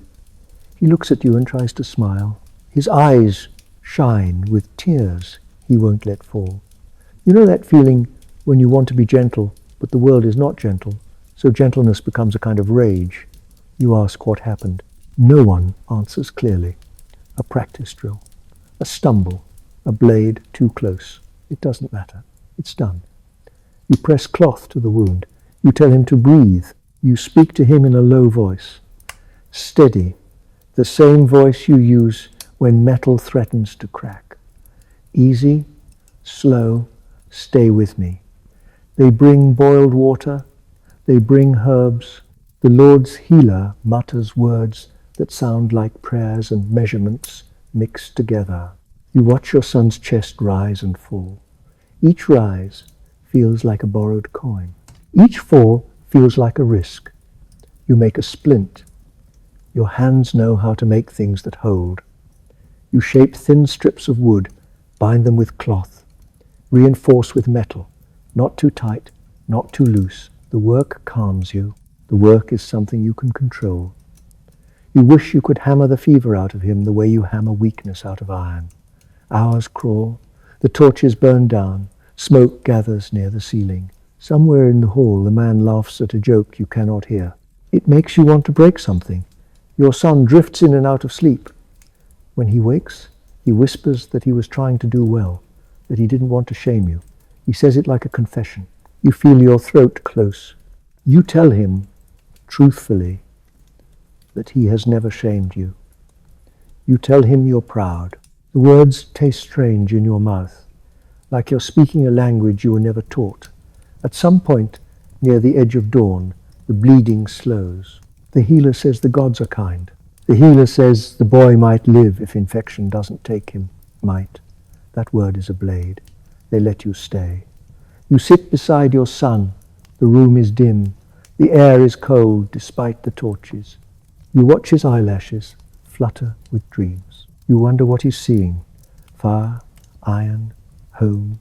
He looks at you and tries to smile. His eyes shine with tears he won't let fall. You know that feeling when you want to be gentle, but the world is not gentle, so gentleness becomes a kind of rage. You ask what happened. No one answers clearly. A practice drill, a stumble, a blade too close. It doesn't matter. It's done. You press cloth to the wound. You tell him to breathe. You speak to him in a low voice. Steady, the same voice you use when metal threatens to crack. Easy, slow, stay with me. They bring boiled water. They bring herbs. The Lord's healer mutters words that sound like prayers and measurements mixed together. You watch your son's chest rise and fall. Each rise feels like a borrowed coin. Each fall feels like a risk. You make a splint. Your hands know how to make things that hold. You shape thin strips of wood, bind them with cloth, reinforce with metal, not too tight, not too loose. The work calms you. The work is something you can control. You wish you could hammer the fever out of him the way you hammer weakness out of iron. Hours crawl. The torches burn down. Smoke gathers near the ceiling. Somewhere in the hall the man laughs at a joke you cannot hear. It makes you want to break something. Your son drifts in and out of sleep. When he wakes, he whispers that he was trying to do well, that he didn't want to shame you. He says it like a confession. You feel your throat close. You tell him, truthfully, that he has never shamed you. You tell him you're proud. The words taste strange in your mouth, like you're speaking a language you were never taught. At some point, near the edge of dawn, the bleeding slows. The healer says the gods are kind. The healer says the boy might live if infection doesn't take him. Might. That word is a blade. They let you stay. You sit beside your son. The room is dim. The air is cold despite the torches. You watch his eyelashes flutter with dreams. You wonder what he's seeing. Fire, iron, home.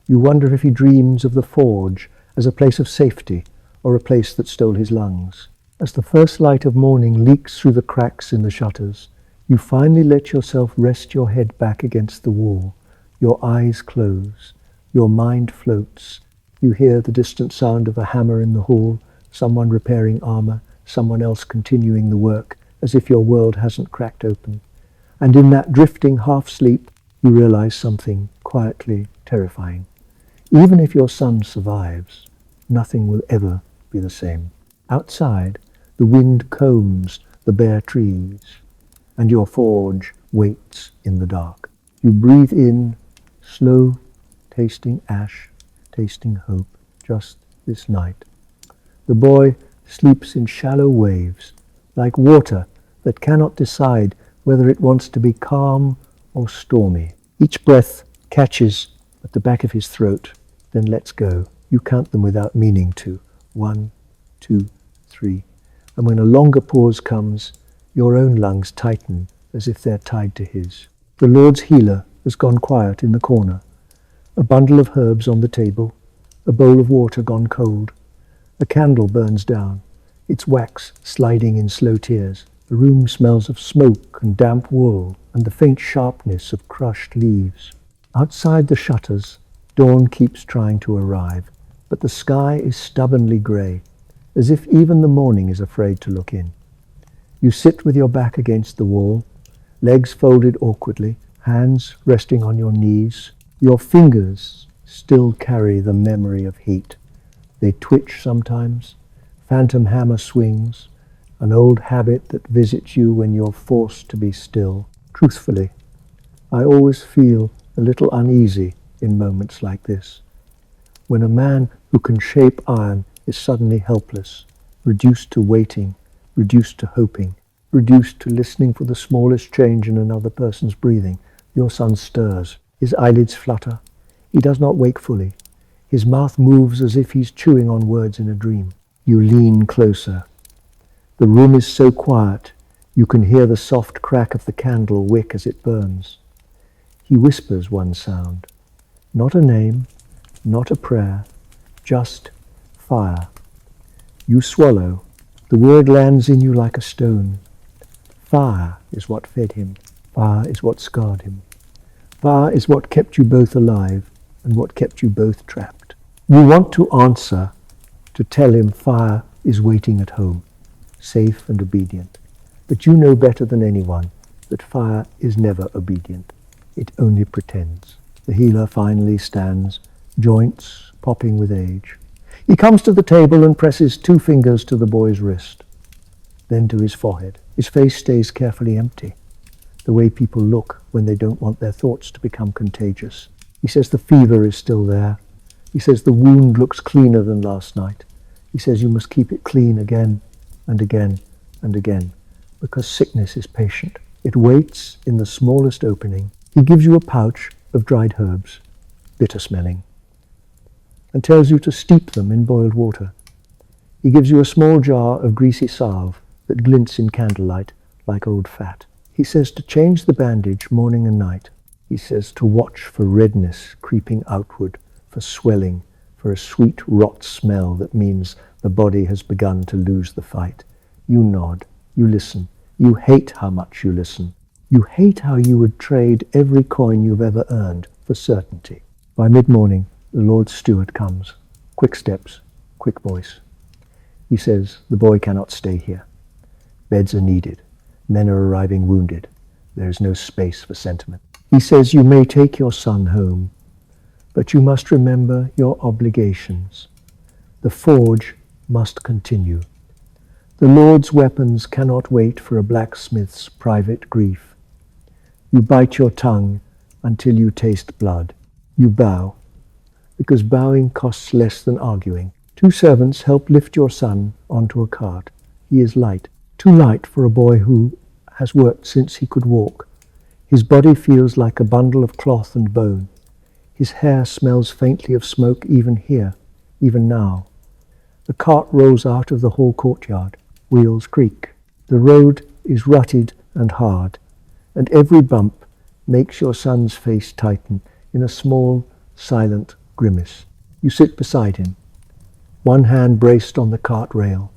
You wonder if he dreams of the forge as a place of safety or a place that stole his lungs. As the first light of morning leaks through the cracks in the shutters, you finally let yourself rest your head back against the wall. Your eyes close. Your mind floats. You hear the distant sound of a hammer in the hall, someone repairing armor, someone else continuing the work, as if your world hasn't cracked open. And in that drifting half-sleep, you realize something quietly terrifying. Even if your son survives, nothing will ever be the same. Outside, the wind combs the bare trees, and your forge waits in the dark. You breathe in, slow, tasting ash, tasting hope, just this night. The boy sleeps in shallow waves, like water that cannot decide whether it wants to be calm or stormy. Each breath catches at the back of his throat, then lets go. You count them without meaning to. 1, 2, 3. And when a longer pause comes, your own lungs tighten as if they're tied to his. The Lord's healer has gone quiet in the corner. A bundle of herbs on the table, a bowl of water gone cold. A candle burns down, its wax sliding in slow tears. The room smells of smoke and damp wool and the faint sharpness of crushed leaves. Outside the shutters, dawn keeps trying to arrive, but the sky is stubbornly grey, as if even the morning is afraid to look in. You sit with your back against the wall, legs folded awkwardly, hands resting on your knees. Your fingers still carry the memory of heat. They twitch sometimes, phantom hammer swings, an old habit that visits you when you're forced to be still. Truthfully, I always feel a little uneasy in moments like this, when a man who can shape iron is suddenly helpless, reduced to waiting, reduced to hoping, reduced to listening for the smallest change in another person's breathing. Your son stirs. His eyelids flutter. He does not wake fully. His mouth moves as if he's chewing on words in a dream. You lean closer. The room is so quiet, you can hear the soft crack of the candle wick as it burns. He whispers one sound. Not a name, not a prayer, just fire. You swallow. The word lands in you like a stone. Fire is what fed him. Fire is what scarred him. Fire is what kept you both alive and what kept you both trapped. You want to answer, to tell him fire is waiting at home, safe and obedient. But you know better than anyone that fire is never obedient. It only pretends. The healer finally stands, joints popping with age. He comes to the table and presses 2 fingers to the boy's wrist, then to his forehead. His face stays carefully empty, the way people look when they don't want their thoughts to become contagious. He says the fever is still there. He says the wound looks cleaner than last night. He says you must keep it clean again and again and again, because sickness is patient. It waits in the smallest opening. He gives you a pouch of dried herbs, bitter smelling, and tells you to steep them in boiled water. He gives you a small jar of greasy salve that glints in candlelight like old fat. He says to change the bandage morning and night. He says to watch for redness creeping outward, for swelling, for a sweet rot smell that means the body has begun to lose the fight. You nod, you listen. You hate how much you listen. You hate how you would trade every coin you've ever earned for certainty. By mid-morning, the Lord's steward comes. Quick steps, quick voice. He says, the boy cannot stay here. Beds are needed. Men are arriving wounded. There is no space for sentiment. He says, you may take your son home, but you must remember your obligations. The forge must continue. The Lord's weapons cannot wait for a blacksmith's private grief. You bite your tongue until you taste blood. You bow, because bowing costs less than arguing. 2 servants help lift your son onto a cart. He is light, too light for a boy who has worked since he could walk. His body feels like a bundle of cloth and bone. His hair smells faintly of smoke even here, even now. The cart rolls out of the hall courtyard. Wheels creak. The road is rutted and hard, and every bump makes your son's face tighten in a small, silent grimace. You sit beside him, one hand braced on the cart rail,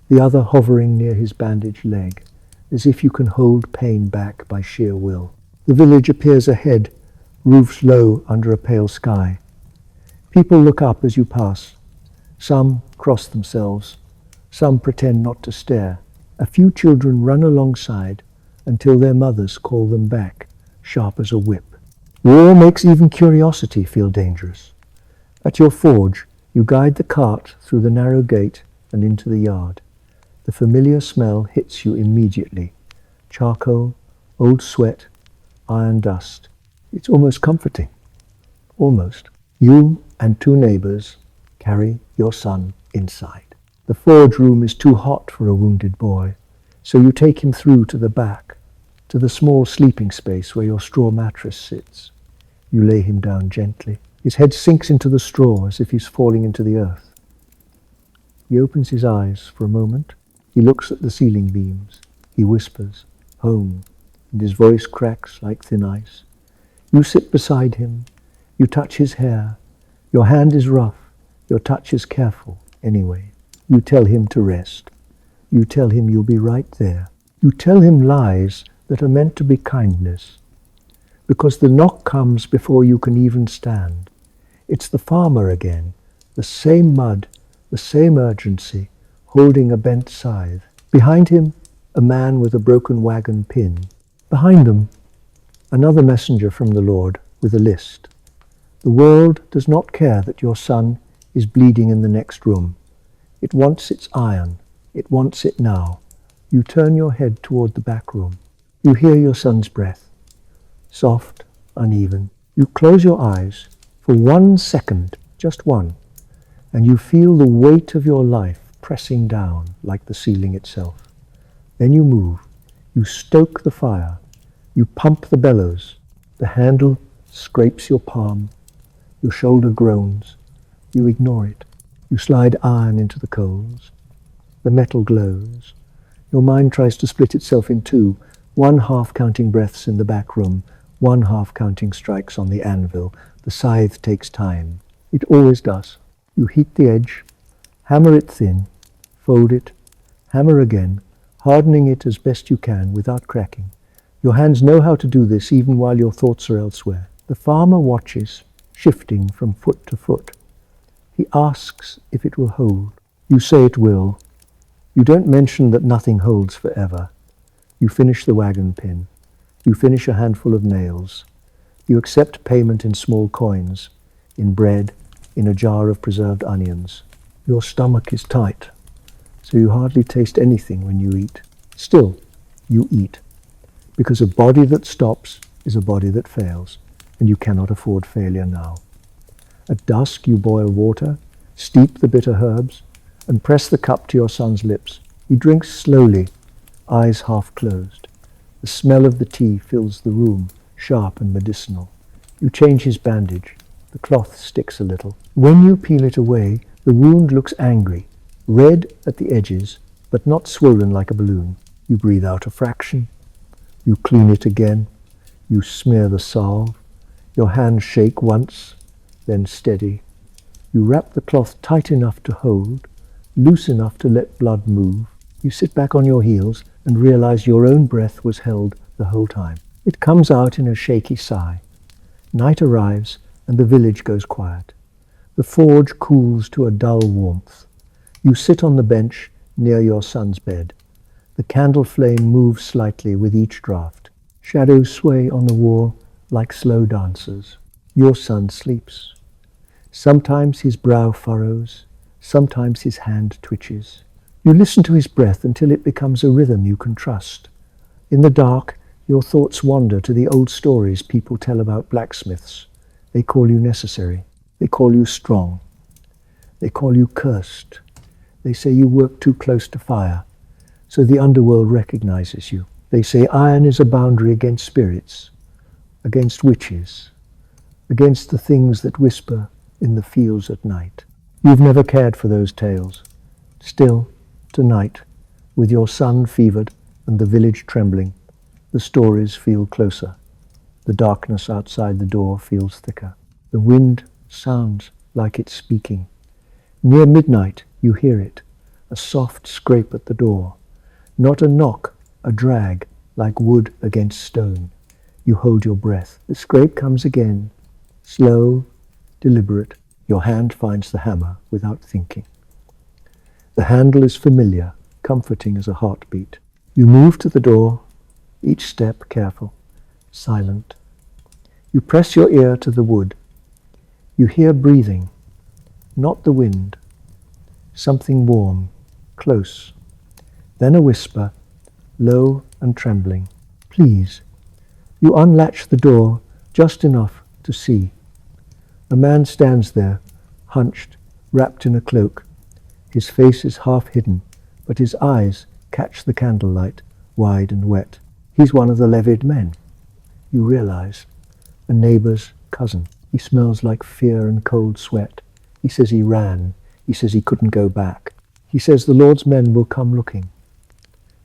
the other hovering near his bandaged leg, as if you can hold pain back by sheer will. The village appears ahead, roofs low under a pale sky. People look up as you pass. Some cross themselves. Some pretend not to stare. A few children run alongside until their mothers call them back, sharp as a whip. War makes even curiosity feel dangerous. At your forge, you guide the cart through the narrow gate and into the yard. The familiar smell hits you immediately. Charcoal, old sweat, iron dust. It's almost comforting. Almost. You and 2 neighbors carry your son inside. The forge room is too hot for a wounded boy, so you take him through to the back, to the small sleeping space where your straw mattress sits. You lay him down gently. His head sinks into the straw as if he's falling into the earth. He opens his eyes for a moment. He looks at the ceiling beams. He whispers, home, and his voice cracks like thin ice. You sit beside him. You touch his hair. Your hand is rough. Your touch is careful, anyway. You tell him to rest. You tell him you'll be right there. You tell him lies that are meant to be kindness, because the knock comes before you can even stand. It's the farmer again, the same mud, the same urgency, holding a bent scythe. Behind him, a man with a broken wagon pin. Behind them, another messenger from the Lord with a list. The world does not care that your son is bleeding in the next room. It wants its iron. It wants it now. You turn your head toward the back room. You hear your son's breath, soft, uneven. You close your eyes for 1 second, just one, and you feel the weight of your life pressing down like the ceiling itself. Then you move. You stoke the fire. You pump the bellows. The handle scrapes your palm. Your shoulder groans. You ignore it. You slide iron into the coals. The metal glows. Your mind tries to split itself in 2, 1 half counting breaths in the back room, 1 half counting strikes on the anvil. The scythe takes time. It always does. You heat the edge, hammer it thin, fold it, hammer again, hardening it as best you can without cracking. Your hands know how to do this even while your thoughts are elsewhere. The farmer watches, shifting from foot to foot. He asks if it will hold. You say it will. You don't mention that nothing holds forever. You finish the wagon pin. You finish a handful of nails. You accept payment in small coins, in bread, in a jar of preserved onions. Your stomach is tight, so you hardly taste anything when you eat. Still, you eat, because a body that stops is a body that fails, and you cannot afford failure now. At dusk you boil water, steep the bitter herbs, and press the cup to your son's lips. He drinks slowly, eyes half closed. The smell of the tea fills the room, sharp and medicinal. You change his bandage. The cloth sticks a little. When you peel it away, the wound looks angry, red at the edges, but not swollen like a balloon. You breathe out a fraction. You clean it again. You smear the salve. Your hands shake once, then steady. You wrap the cloth tight enough to hold, loose enough to let blood move. You sit back on your heels and realize your own breath was held the whole time. It comes out in a shaky sigh. Night arrives and the village goes quiet. The forge cools to a dull warmth. You sit on the bench near your son's bed. The candle flame moves slightly with each draught. Shadows sway on the wall like slow dancers. Your son sleeps. Sometimes his brow furrows, sometimes his hand twitches. You listen to his breath until it becomes a rhythm you can trust. In the dark, your thoughts wander to the old stories people tell about blacksmiths. They call you necessary. They call you strong. They call you cursed. They say you work too close to fire, so the underworld recognizes you. They say iron is a boundary against spirits, against witches, against the things that whisper in the fields at night. You've never cared for those tales. Still, tonight, with your son fevered and the village trembling, the stories feel closer. The darkness outside the door feels thicker. The wind sounds like it's speaking. Near midnight, you hear it, a soft scrape at the door. Not a knock, a drag, like wood against stone. You hold your breath. The scrape comes again, slow, deliberate. Your hand finds the hammer without thinking. The handle is familiar, comforting as a heartbeat. You move to the door, each step careful, silent. You press your ear to the wood. You hear breathing, not the wind. Something warm, close. Then a whisper, low and trembling. Please. You unlatch the door just enough to see. A man stands there, hunched, wrapped in a cloak. His face is half hidden, but his eyes catch the candlelight, wide and wet. He's one of the levied men. You realize, a neighbor's cousin. He smells like fear and cold sweat. He says he ran. He says he couldn't go back. He says the Lord's men will come looking.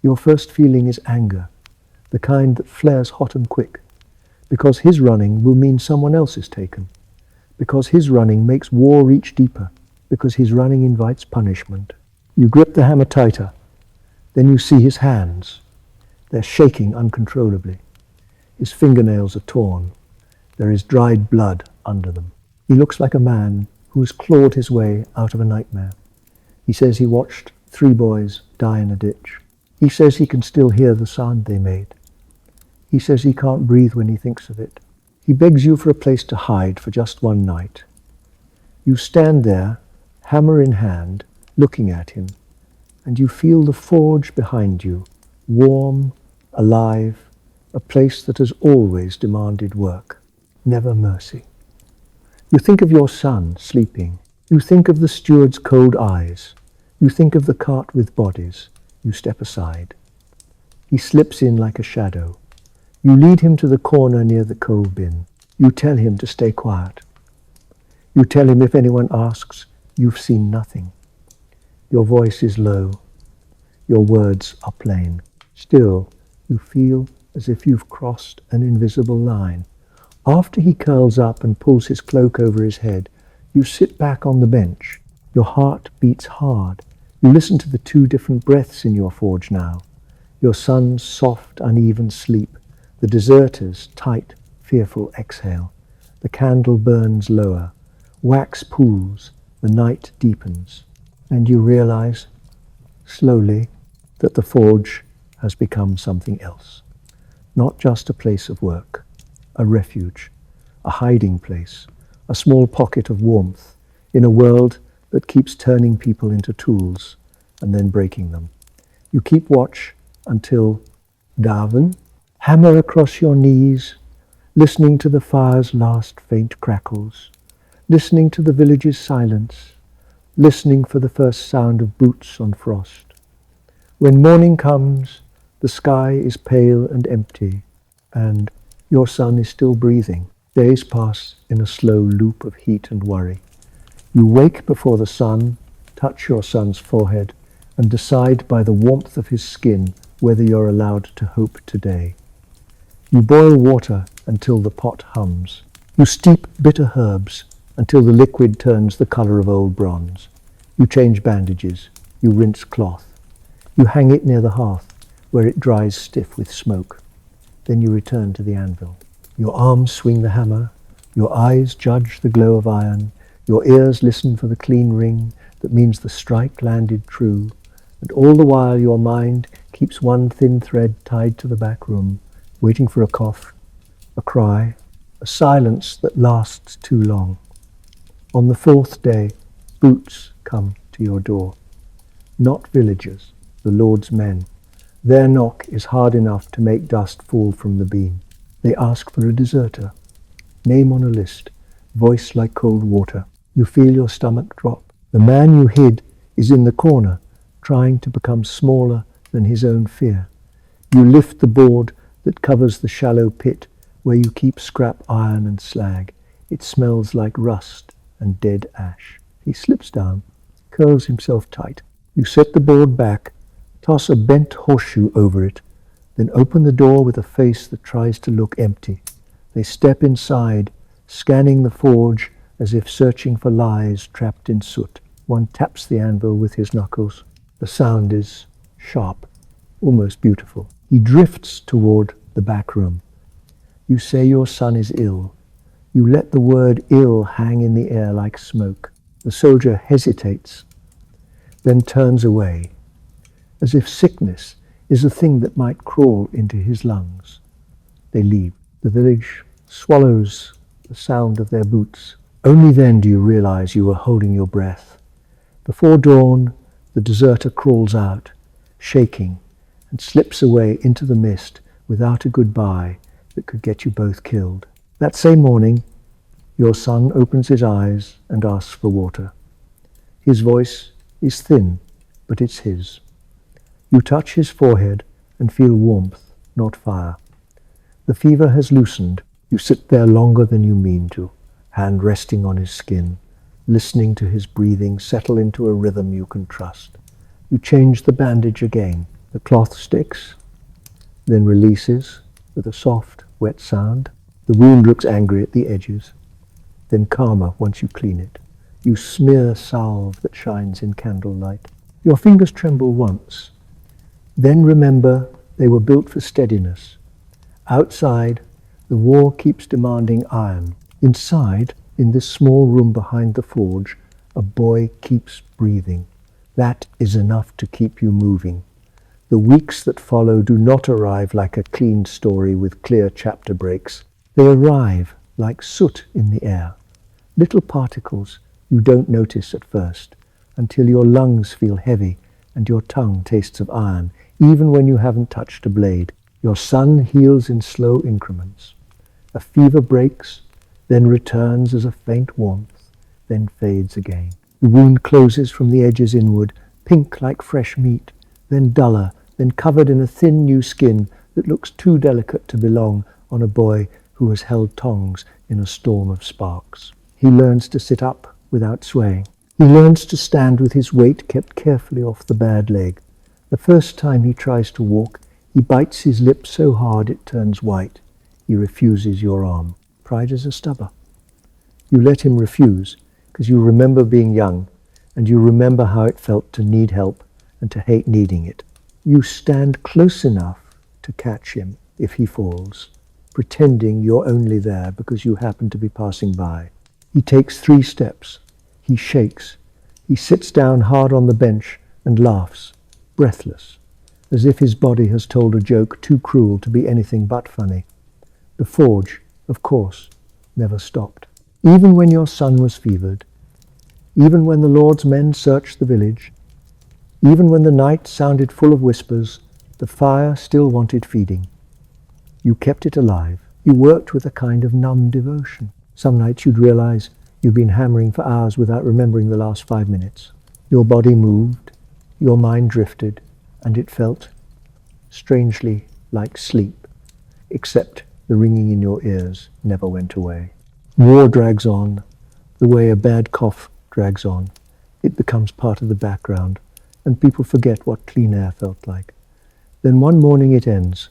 Your first feeling is anger, the kind that flares hot and quick, because his running will mean someone else is taken, because his running makes war reach deeper, because his running invites punishment. You grip the hammer tighter. Then you see his hands. They're shaking uncontrollably. His fingernails are torn. There is dried blood under them. He looks like a man who has clawed his way out of a nightmare. He says he watched 3 boys die in a ditch. He says he can still hear the sound they made. He says he can't breathe when he thinks of it. He begs you for a place to hide for just one night. You stand there, hammer in hand, looking at him, and you feel the forge behind you, warm, alive, a place that has always demanded work, never mercy. You think of your son sleeping. You think of the steward's cold eyes. You think of the cart with bodies. You step aside. He slips in like a shadow. You lead him to the corner near the coal bin. You tell him to stay quiet. You tell him if anyone asks, you've seen nothing. Your voice is low. Your words are plain. Still, you feel as if you've crossed an invisible line. After he curls up and pulls his cloak over his head, you sit back on the bench. Your heart beats hard. You listen to the 2 different breaths in your forge now. Your son's soft, uneven sleep, The deserter's tight, fearful exhale. The candle burns lower. Wax pools. The night deepens. And you realize, slowly, that the forge has become something else. Not just a place of work, a refuge, a hiding place, a small pocket of warmth in a world that keeps turning people into tools and then breaking them. You keep watch until daven, hammer across your knees, listening to the fire's last faint crackles, listening to the village's silence, listening for the first sound of boots on frost. When morning comes, the sky is pale and empty, and your son is still breathing. Days pass in a slow loop of heat and worry. You wake before the sun, touch your son's forehead, and decide by the warmth of his skin whether you're allowed to hope today. You boil water until the pot hums. You steep bitter herbs until the liquid turns the color of old bronze. You change bandages. You rinse cloth. You hang it near the hearth, where it dries stiff with smoke. Then you return to the anvil. Your arms swing the hammer. Your eyes judge the glow of iron. Your ears listen for the clean ring that means the strike landed true. And all the while your mind keeps one thin thread tied to the back room, waiting for a cough, a cry, a silence that lasts too long. On the fourth day, boots come to your door. Not villagers, the Lord's men. Their knock is hard enough to make dust fall from the beam. They ask for a deserter. Name on a list, voice like cold water. You feel your stomach drop. The man you hid is in the corner, trying to become smaller than his own fear. You lift the board that covers the shallow pit where you keep scrap iron and slag. It smells like rust and dead ash. He slips down, curls himself tight. You set the board back, toss a bent horseshoe over it, then open the door with a face that tries to look empty. They step inside, scanning the forge as if searching for lies trapped in soot. One taps the anvil with his knuckles. The sound is sharp, almost beautiful. He drifts toward the back room. You say your son is ill. You let the word ill hang in the air like smoke. The soldier hesitates, then turns away, as if sickness is a thing that might crawl into his lungs. They leave. The village swallows the sound of their boots. Only then do you realize you were holding your breath. Before dawn, the deserter crawls out, shaking, and slips away into the mist without a goodbye that could get you both killed. That same morning, your son opens his eyes and asks for water. His voice is thin, but it's his. You touch his forehead and feel warmth, not fire. The fever has loosened. You sit there longer than you mean to, hand resting on his skin, listening to his breathing settle into a rhythm you can trust. You change the bandage again. The cloth sticks, then releases with a soft, wet sound. The wound looks angry at the edges, then calmer once you clean it. You smear salve that shines in candlelight. Your fingers tremble once. Then remember they were built for steadiness. Outside, the war keeps demanding iron. Inside, in this small room behind the forge, a boy keeps breathing. That is enough to keep you moving. The weeks that follow do not arrive like a clean story with clear chapter breaks. They arrive like soot in the air, little particles you don't notice at first, until your lungs feel heavy and your tongue tastes of iron, even when you haven't touched a blade. Your son heals in slow increments. A fever breaks, then returns as a faint warmth, then fades again. The wound closes from the edges inward, pink like fresh meat, then duller, then covered in a thin new skin that looks too delicate to belong on a boy who has held tongs in a storm of sparks. He learns to sit up without swaying. He learns to stand with his weight kept carefully off the bad leg. The first time he tries to walk, he bites his lip so hard it turns white. He refuses your arm. Pride is a stubber. You let him refuse because you remember being young and you remember how it felt to need help and to hate needing it. You stand close enough to catch him. if he falls, pretending you're only there because you happen to be passing by. He takes 3 steps. He shakes. He sits down hard on the bench and laughs, breathless, as if his body has told a joke too cruel to be anything but funny. The forge, of course, never stopped. Even when your son was fevered, even when the Lord's men searched the village, even when the night sounded full of whispers, the fire still wanted feeding. You kept it alive. You worked with a kind of numb devotion. Some nights you'd realize you'd been hammering for hours without remembering the last 5 minutes. Your body moved, your mind drifted, and it felt strangely like sleep, except the ringing in your ears never went away. War drags on, the way a bad cough drags on. It becomes part of the background, and people forget what clean air felt like. Then one morning it ends,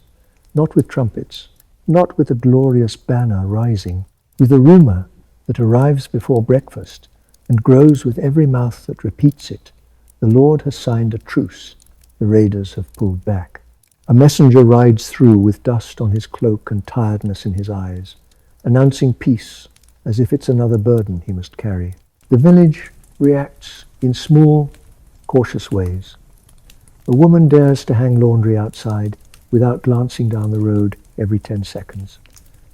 not with trumpets, not with a glorious banner rising, with a rumor that arrives before breakfast and grows with every mouth that repeats it. The Lord has signed a truce. The raiders have pulled back. A messenger rides through with dust on his cloak and tiredness in his eyes, announcing peace as if it's another burden he must carry. The village reacts in small, cautious ways. A woman dares to hang laundry outside without glancing down the road every 10 seconds.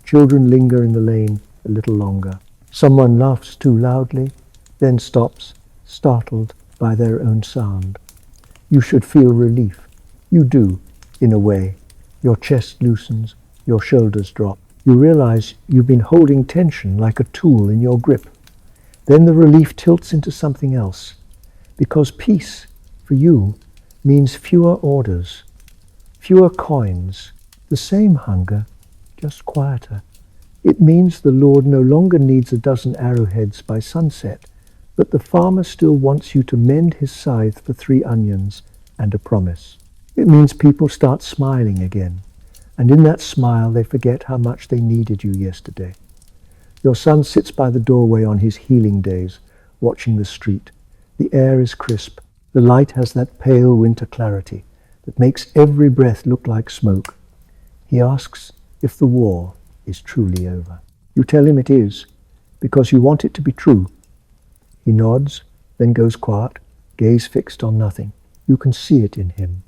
Children linger in the lane a little longer. Someone laughs too loudly, then stops, startled by their own sound. You should feel relief. You do, in a way. Your chest loosens, your shoulders drop. You realize you've been holding tension like a tool in your grip. Then the relief tilts into something else, because peace, for you, means fewer orders, fewer coins, the same hunger, just quieter. It means the Lord no longer needs a dozen arrowheads by sunset, but the farmer still wants you to mend his scythe for 3 onions and a promise. It means people start smiling again, and in that smile they forget how much they needed you yesterday. Your son sits by the doorway on his healing days, watching the street. The air is crisp. The light has that pale winter clarity that makes every breath look like smoke. He asks if the war is truly over. You tell him it is, because you want it to be true. He nods, then goes quiet, gaze fixed on nothing. You can see it in him,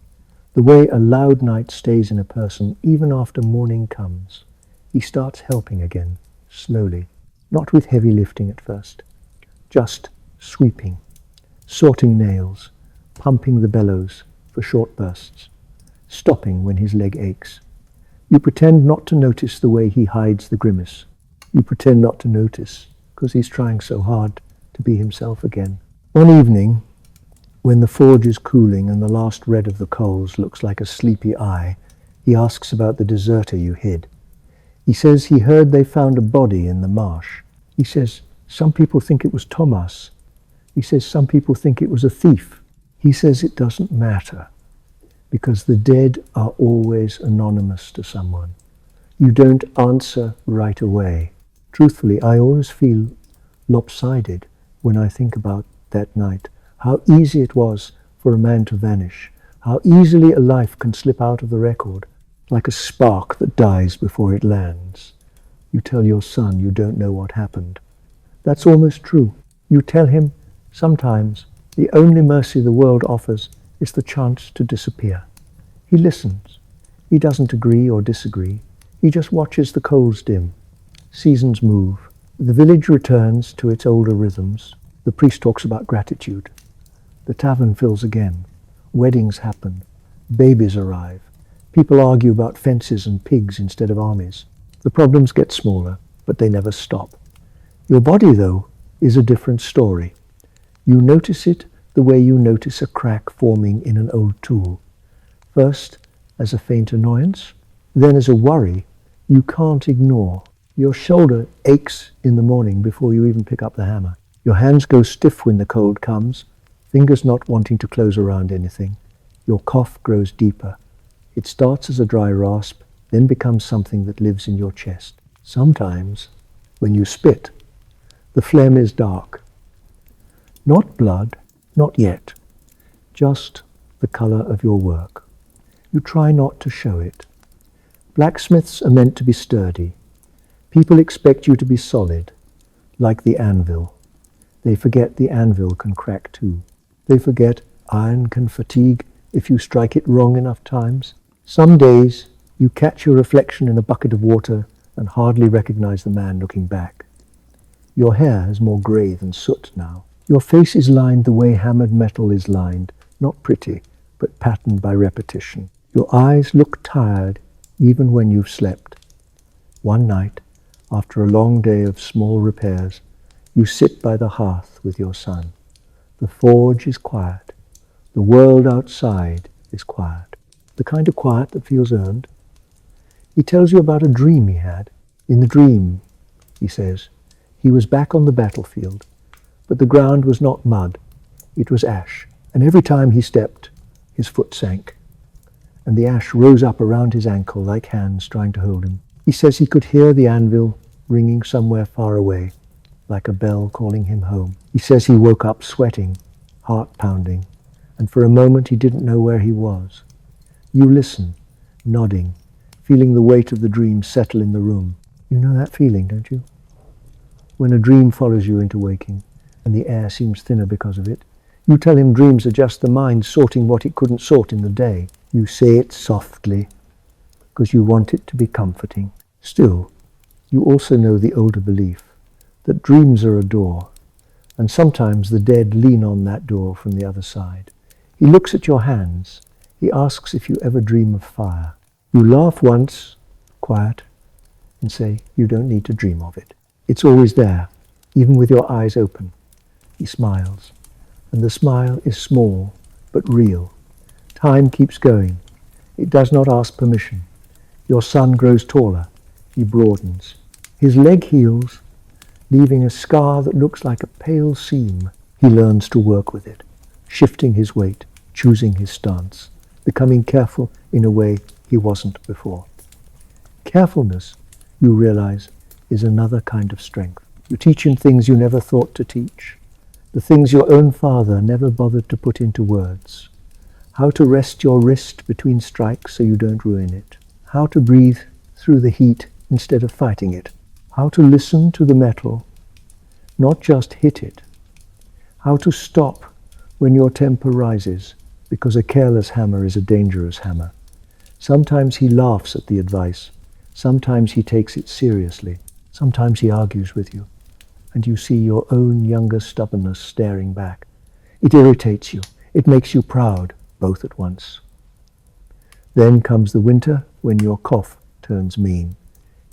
the way a loud night stays in a person even after morning comes. He starts helping again, slowly, not with heavy lifting at first, just sweeping, sorting nails, pumping the bellows for short bursts, stopping when his leg aches. You pretend not to notice the way he hides the grimace. You pretend not to notice because he's trying so hard to be himself again. One evening, when the forge is cooling and the last red of the coals looks like a sleepy eye, he asks about the deserter you hid. He says he heard they found a body in the marsh. He says some people think it was Thomas. He says some people think it was a thief. He says it doesn't matter, because the dead are always anonymous to someone. You don't answer right away. Truthfully, I always feel lopsided when I think about that night, how easy it was for a man to vanish, how easily a life can slip out of the record, like a spark that dies before it lands. You tell your son you don't know what happened. That's almost true. You tell him sometimes the only mercy the world offers is the chance to disappear. He listens. He doesn't agree or disagree. He just watches the coals dim. Seasons move. The village returns to its older rhythms. The priest talks about gratitude. The tavern fills again. Weddings happen. Babies arrive. People argue about fences and pigs instead of armies. The problems get smaller, but they never stop. Your body, though, is a different story. You notice it the way you notice a crack forming in an old tool. First as a faint annoyance, then as a worry you can't ignore. Your shoulder aches in the morning before you even pick up the hammer. Your hands go stiff when the cold comes, fingers not wanting to close around anything. Your cough grows deeper. It starts as a dry rasp, then becomes something that lives in your chest. Sometimes, when you spit, the phlegm is dark. Not blood, not yet, just the color of your work. You try not to show it. Blacksmiths are meant to be sturdy. People expect you to be solid, like the anvil. They forget the anvil can crack too. They forget iron can fatigue if you strike it wrong enough times. Some days you catch your reflection in a bucket of water and hardly recognize the man looking back. Your hair is more grey than soot now. Your face is lined the way hammered metal is lined, not pretty, but patterned by repetition. Your eyes look tired even when you've slept. One night, after a long day of small repairs, you sit by the hearth with your son. The forge is quiet. The world outside is quiet. The kind of quiet that feels earned. He tells you about a dream he had. In the dream, he says, he was back on the battlefield, but the ground was not mud, it was ash, and every time he stepped, his foot sank, and the ash rose up around his ankle like hands trying to hold him. He says he could hear the anvil ringing somewhere far away, like a bell calling him home. He says he woke up sweating, heart pounding, and for a moment he didn't know where he was. You listen, nodding, feeling the weight of the dream settle in the room. You know that feeling, don't you? When a dream follows you into waking, and the air seems thinner because of it, you tell him dreams are just the mind sorting what it couldn't sort in the day. You say it softly, because you want it to be comforting. Still, you also know the older belief that dreams are a door, and sometimes the dead lean on that door from the other side. He looks at your hands. He asks if you ever dream of fire. You laugh once, quiet, and say you don't need to dream of it. It's always there, even with your eyes open. He smiles, and the smile is small, but real. Time keeps going. It does not ask permission. Your son grows taller. He broadens. His leg heals, leaving a scar that looks like a pale seam. He learns to work with it, shifting his weight, choosing his stance, becoming careful in a way he wasn't before. Carefulness, you realize, is another kind of strength. You teach him things you never thought to teach, the things your own father never bothered to put into words. How to rest your wrist between strikes so you don't ruin it. How to breathe through the heat instead of fighting it. How to listen to the metal, not just hit it. How to stop when your temper rises, because a careless hammer is a dangerous hammer. Sometimes he laughs at the advice. Sometimes he takes it seriously. Sometimes he argues with you, and you see your own younger stubbornness staring back. It irritates you. It makes you proud, both at once. Then comes the winter when your cough turns mean.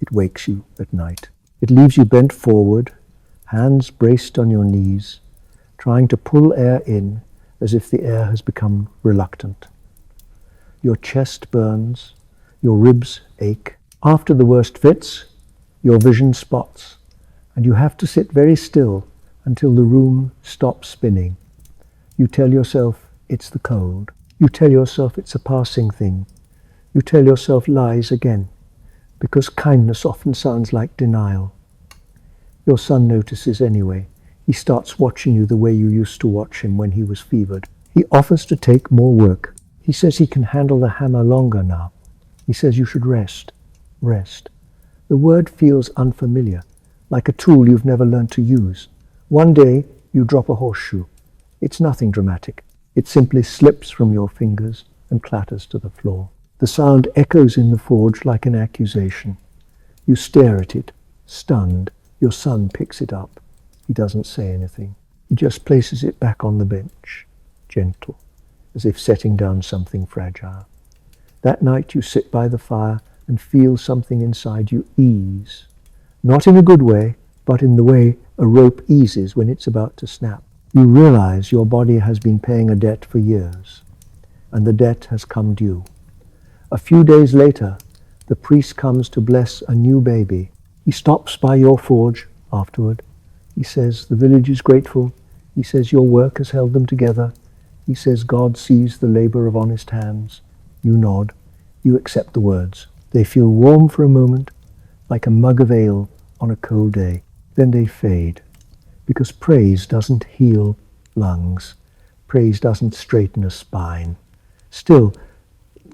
It wakes you at night. It leaves you bent forward, hands braced on your knees, trying to pull air in as if the air has become reluctant. Your chest burns, your ribs ache. After the worst fits, your vision spots, and you have to sit very still until the room stops spinning. You tell yourself it's the cold. You tell yourself it's a passing thing. You tell yourself lies again, because kindness often sounds like denial. Your son notices anyway. He starts watching you the way you used to watch him when he was fevered. He offers to take more work. He says he can handle the hammer longer now. He says you should rest. Rest. The word feels unfamiliar, like a tool you've never learned to use. One day you drop a horseshoe. It's nothing dramatic. It simply slips from your fingers and clatters to the floor. The sound echoes in the forge like an accusation. You stare at it, stunned. Your son picks it up. He doesn't say anything. He just places it back on the bench, gentle, as if setting down something fragile. That night you sit by the fire and feel something inside you ease. Not in a good way, but in the way a rope eases when it's about to snap. You realize your body has been paying a debt for years, and the debt has come due. A few days later, the priest comes to bless a new baby. He stops by your forge afterward. He says the village is grateful. He says your work has held them together. He says God sees the labor of honest hands. You nod. You accept the words. They feel warm for a moment, like a mug of ale on a cold day. Then they fade, because praise doesn't heal lungs. Praise doesn't straighten a spine. Still,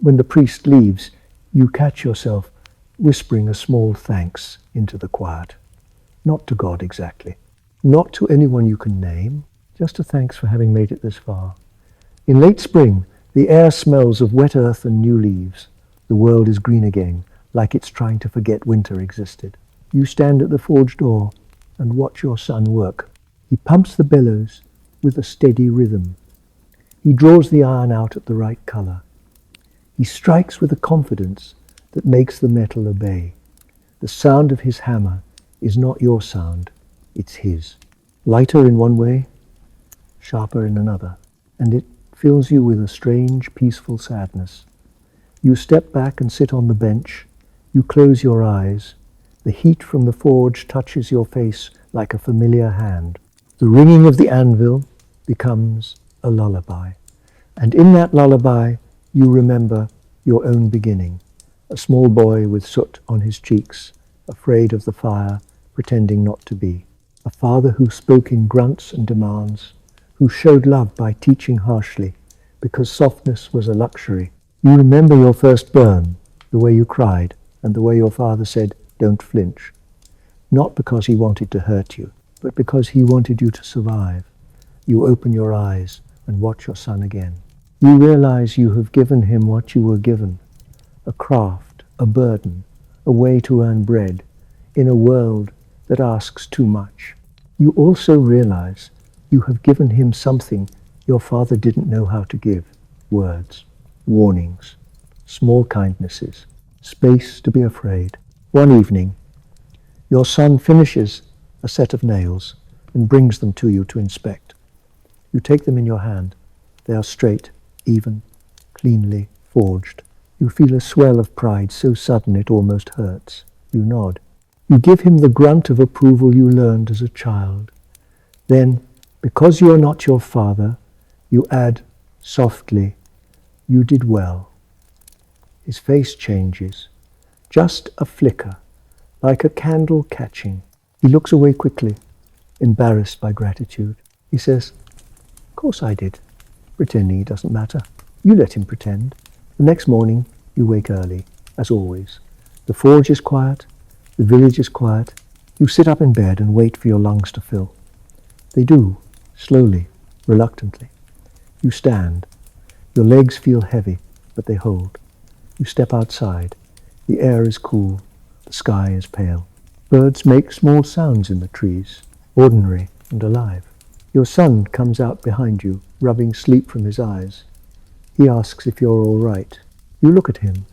when the priest leaves, you catch yourself whispering a small thanks into the quiet. Not to God exactly, not to anyone you can name, just a thanks for having made it this far. In late spring, the air smells of wet earth and new leaves. The world is green again, like it's trying to forget winter existed. You stand at the forge door and watch your son work. He pumps the bellows with a steady rhythm. He draws the iron out at the right color. He strikes with a confidence that makes the metal obey. The sound of his hammer is not your sound, it's his. Lighter in one way, sharper in another, and it fills you with a strange, peaceful sadness. You step back and sit on the bench. You close your eyes. The heat from the forge touches your face like a familiar hand. The ringing of the anvil becomes a lullaby. And in that lullaby, you remember your own beginning. A small boy with soot on his cheeks, afraid of the fire, pretending not to be. A father who spoke in grunts and demands, who showed love by teaching harshly, because softness was a luxury. You remember your first burn, the way you cried, and the way your father said, "Don't flinch." Not because he wanted to hurt you, but because he wanted you to survive. You open your eyes and watch your son again. You realize you have given him what you were given, a craft, a burden, a way to earn bread, in a world that asks too much. You also realize you have given him something your father didn't know how to give: words, warnings, small kindnesses, space to be afraid. One evening, your son finishes a set of nails and brings them to you to inspect. You take them in your hand. They are straight, even, cleanly forged. You feel a swell of pride so sudden it almost hurts. You nod. You give him the grunt of approval you learned as a child. Then, because you are not your father, you add, softly, "You did well." His face changes, just a flicker, like a candle catching. He looks away quickly, embarrassed by gratitude. He says, "Of course I did," pretending it doesn't matter. You let him pretend. The next morning, you wake early, as always. The forge is quiet, the village is quiet. You sit up in bed and wait for your lungs to fill. They do, slowly, reluctantly. You stand. Your legs feel heavy, but they hold. You step outside. The air is cool. The sky is pale. Birds make small sounds in the trees, ordinary and alive. Your son comes out behind you, rubbing sleep from his eyes. He asks if you're all right. You look at him.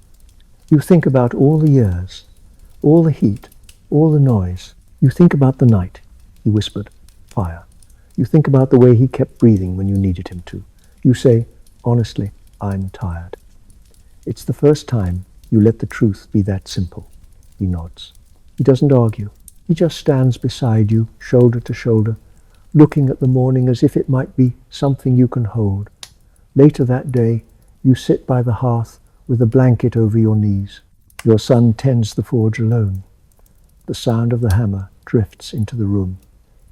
You think about all the years, all the heat, all the noise. You think about the night. He whispered, "Fire." You think about the way he kept breathing when you needed him to. You say, "Honestly, I'm tired." It's the first time you let the truth be that simple. He nods. He doesn't argue. He just stands beside you, shoulder to shoulder, looking at the morning as if it might be something you can hold. Later that day, you sit by the hearth with a blanket over your knees. Your son tends the forge alone. The sound of the hammer drifts into the room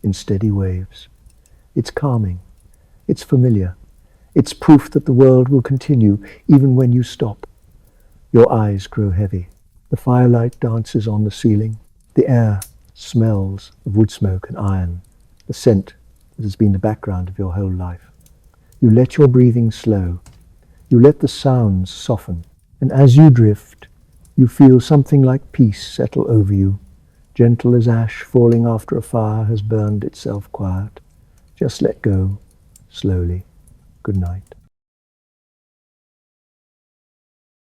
in steady waves. It's calming. It's familiar. It's proof that the world will continue even when you stop. Your eyes grow heavy. The firelight dances on the ceiling. The air smells of wood smoke and iron, the scent that has been the background of your whole life. You let your breathing slow. You let the sounds soften. And as you drift, you feel something like peace settle over you, gentle as ash falling after a fire has burned itself quiet. Just let go, slowly. Good night.